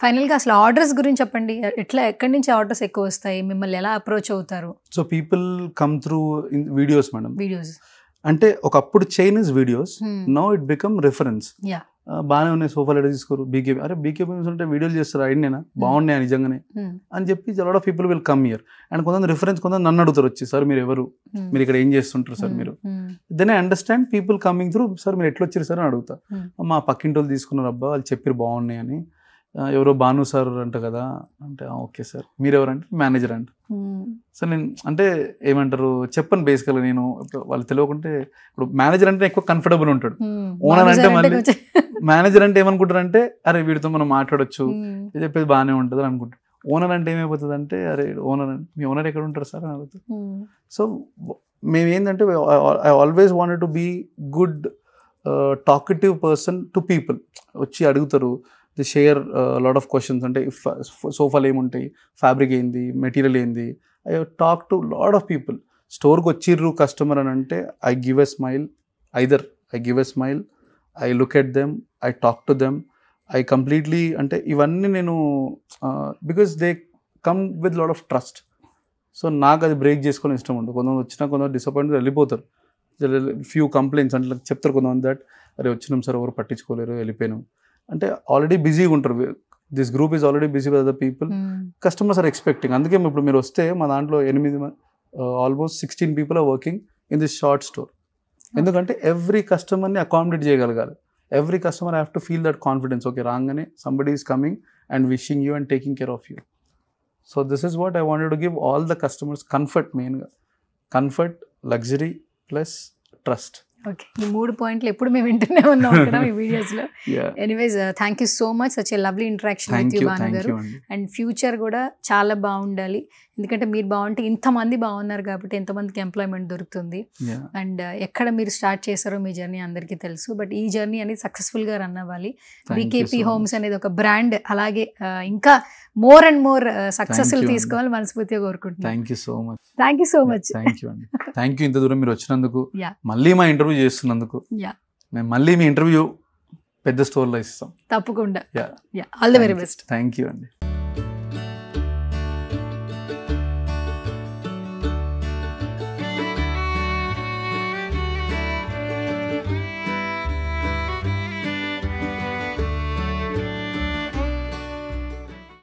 ఫైనల్గా అసలు ఆర్డర్స్ గురించి చెప్పండి. ఎక్కడి నుంచి ఆర్డర్స్ ఎక్కువ వస్తాయి, మిమ్మల్ని ఎలా అప్రోచ్ అవుతారు? So people come through videos madam. Videos అంటే ఒకప్పుడు Chinese videos, now it become reference. బాగానే ఉన్నాయి, సోఫాలు ఎడ తీసుకోరు, బీకేపీ అరే బీకేపీ ఉంటే వీడియోలు చేస్తారు, అయినా బాగున్నాయి నిజంగానే అని చెప్పి lot of people will come here. And కొంతమంది రిఫరెన్స్, కొంతమంది నన్ను అడుగుతారు వచ్చి, సార్ మీరు ఎవరు, మీరు ఇక్కడ ఏం చేస్తుంటారు సార్ మీరు. Then I understand people coming through, sir మీరు ఎట్లా వచ్చారు సార్ అని అడుగుతా. మా పక్కింటి వాళ్ళు తీసుకున్నారు అబ్బా, వాళ్ళు చెప్పారు బాగున్నాయి అని. ఎవరో భాను సార్ అంట కదా అంటే, ఓకే సార్ మీరు ఎవరంటే మేనేజర్ అంట. సో నేను అంటే ఏమంటారు చెప్పను బేసికల్గా, నేను వాళ్ళు తెలియకుంటే. ఇప్పుడు మేనేజర్ అంటే ఎక్కువ కంఫర్టబుల్ ఉంటాడు, ఓనర్ అంటే మళ్ళీ మేనేజర్ అంటే ఏమనుకుంటారంటే అరే వీడితో మనం మాట్లాడొచ్చు, చెప్పేది బాగానే ఉంటుంది అని అనుకుంటారు. ఓనర్ అంటే ఏమైపోతుంది అంటే అరే ఓనర్ అంటే మీ ఓనర్ ఎక్కడ ఉంటారు సార్ అని అడుగుతారు. సో మేము ఏంటంటే I always wanted to be good talkative person to people. వచ్చి అడుగుతారు, the share lot of questions. అంటే సోఫాలు ఏముంటాయి, ఫ్యాబ్రిక్ ఏంది, మెటీరియల్ ఏంది, I talk to lot of people. స్టోర్కి వచ్చిర్రు కస్టమర్ అని అంటే I give a smile, either I give a smile, I look at them, I talk to them, I completely అంటే ఇవన్నీ నేను because they come with lot of trust. So నాకు అది break చేసుకొని ఇష్టం ఉండదు. కొంతమంది వచ్చినా కొంతమంది డిసప్పాయింట్ వెళ్ళిపోతారు. ఫ్యూ కంప్లైంట్స్ అంటే చెప్తారు కొంతమంది దట్ అరే వచ్చినాం సార్ ఎవరు పట్టించుకోలేరు వెళ్ళిపోయినాం అంటే ఆల్రెడీ బిజీగా ఉంటారు. This group is already busy with other people. Customers are expecting. అందుకే ఇప్పుడు మీరు వస్తే మా దాంట్లో 8 almost 16 people are working in this short store. ఎందుకంటే ఎవ్రీ కస్టమర్ని అకామిడేట్ చేయగలగాలి. Every customer have to feel that confidence. Okay రాగానే somebody is coming and wishing you and taking care of you. So this is what I wanted to give all the customers. Comfort, మెయిన్గా comfort, luxury plus trust. Okay, ఈ 3 పాయింట్లు ఎప్పుడు మేము వింటూనే ఉన్నాం ఇక్కడ మీ వీడియోస్లో. Anyways thank you so much, such a lovely interaction with you Bhanu garu. And future కూడా చాలా బాగుండాలి. ఎందుకంటే మీరు బాగుంటే ఇంతమంది బాగున్నారు కాబట్టి ఎంతమందికి ఎంప్లాయ్మెంట్ దొరుకుతుంది. అండ్ ఎక్కడ మీరు స్టార్ట్ చేశారో మీ జర్నీ అందరికీ తెలుసు. బట్ ఈ జర్నీ అనేది సక్సెస్ఫుల్గా రన్ అవ్వాలి. బీకేపీ హోమ్స్ అనేది ఒక బ్రాండ్ అలాగే ఇంకా మోర్ అండ్ మోర్ సక్సెస్ఫుల్ తీసుకోవాలి మనస్ఫూర్తిగా కోరుకుంటున్నాను. Thank you so much. Thank you so much. Thank you అండి. థ్యాంక్ యూ ఇంత దూరం మీరు వచ్చినందుకు, మళ్ళీ మా ఇంటర్వ్యూ చేస్తున్నందుకు. మేము మళ్ళీ మీ ఇంటర్వ్యూ పెద్ద స్టోర్లో ఇస్తాం తప్పకుండా. All the very best. Thank you అండి.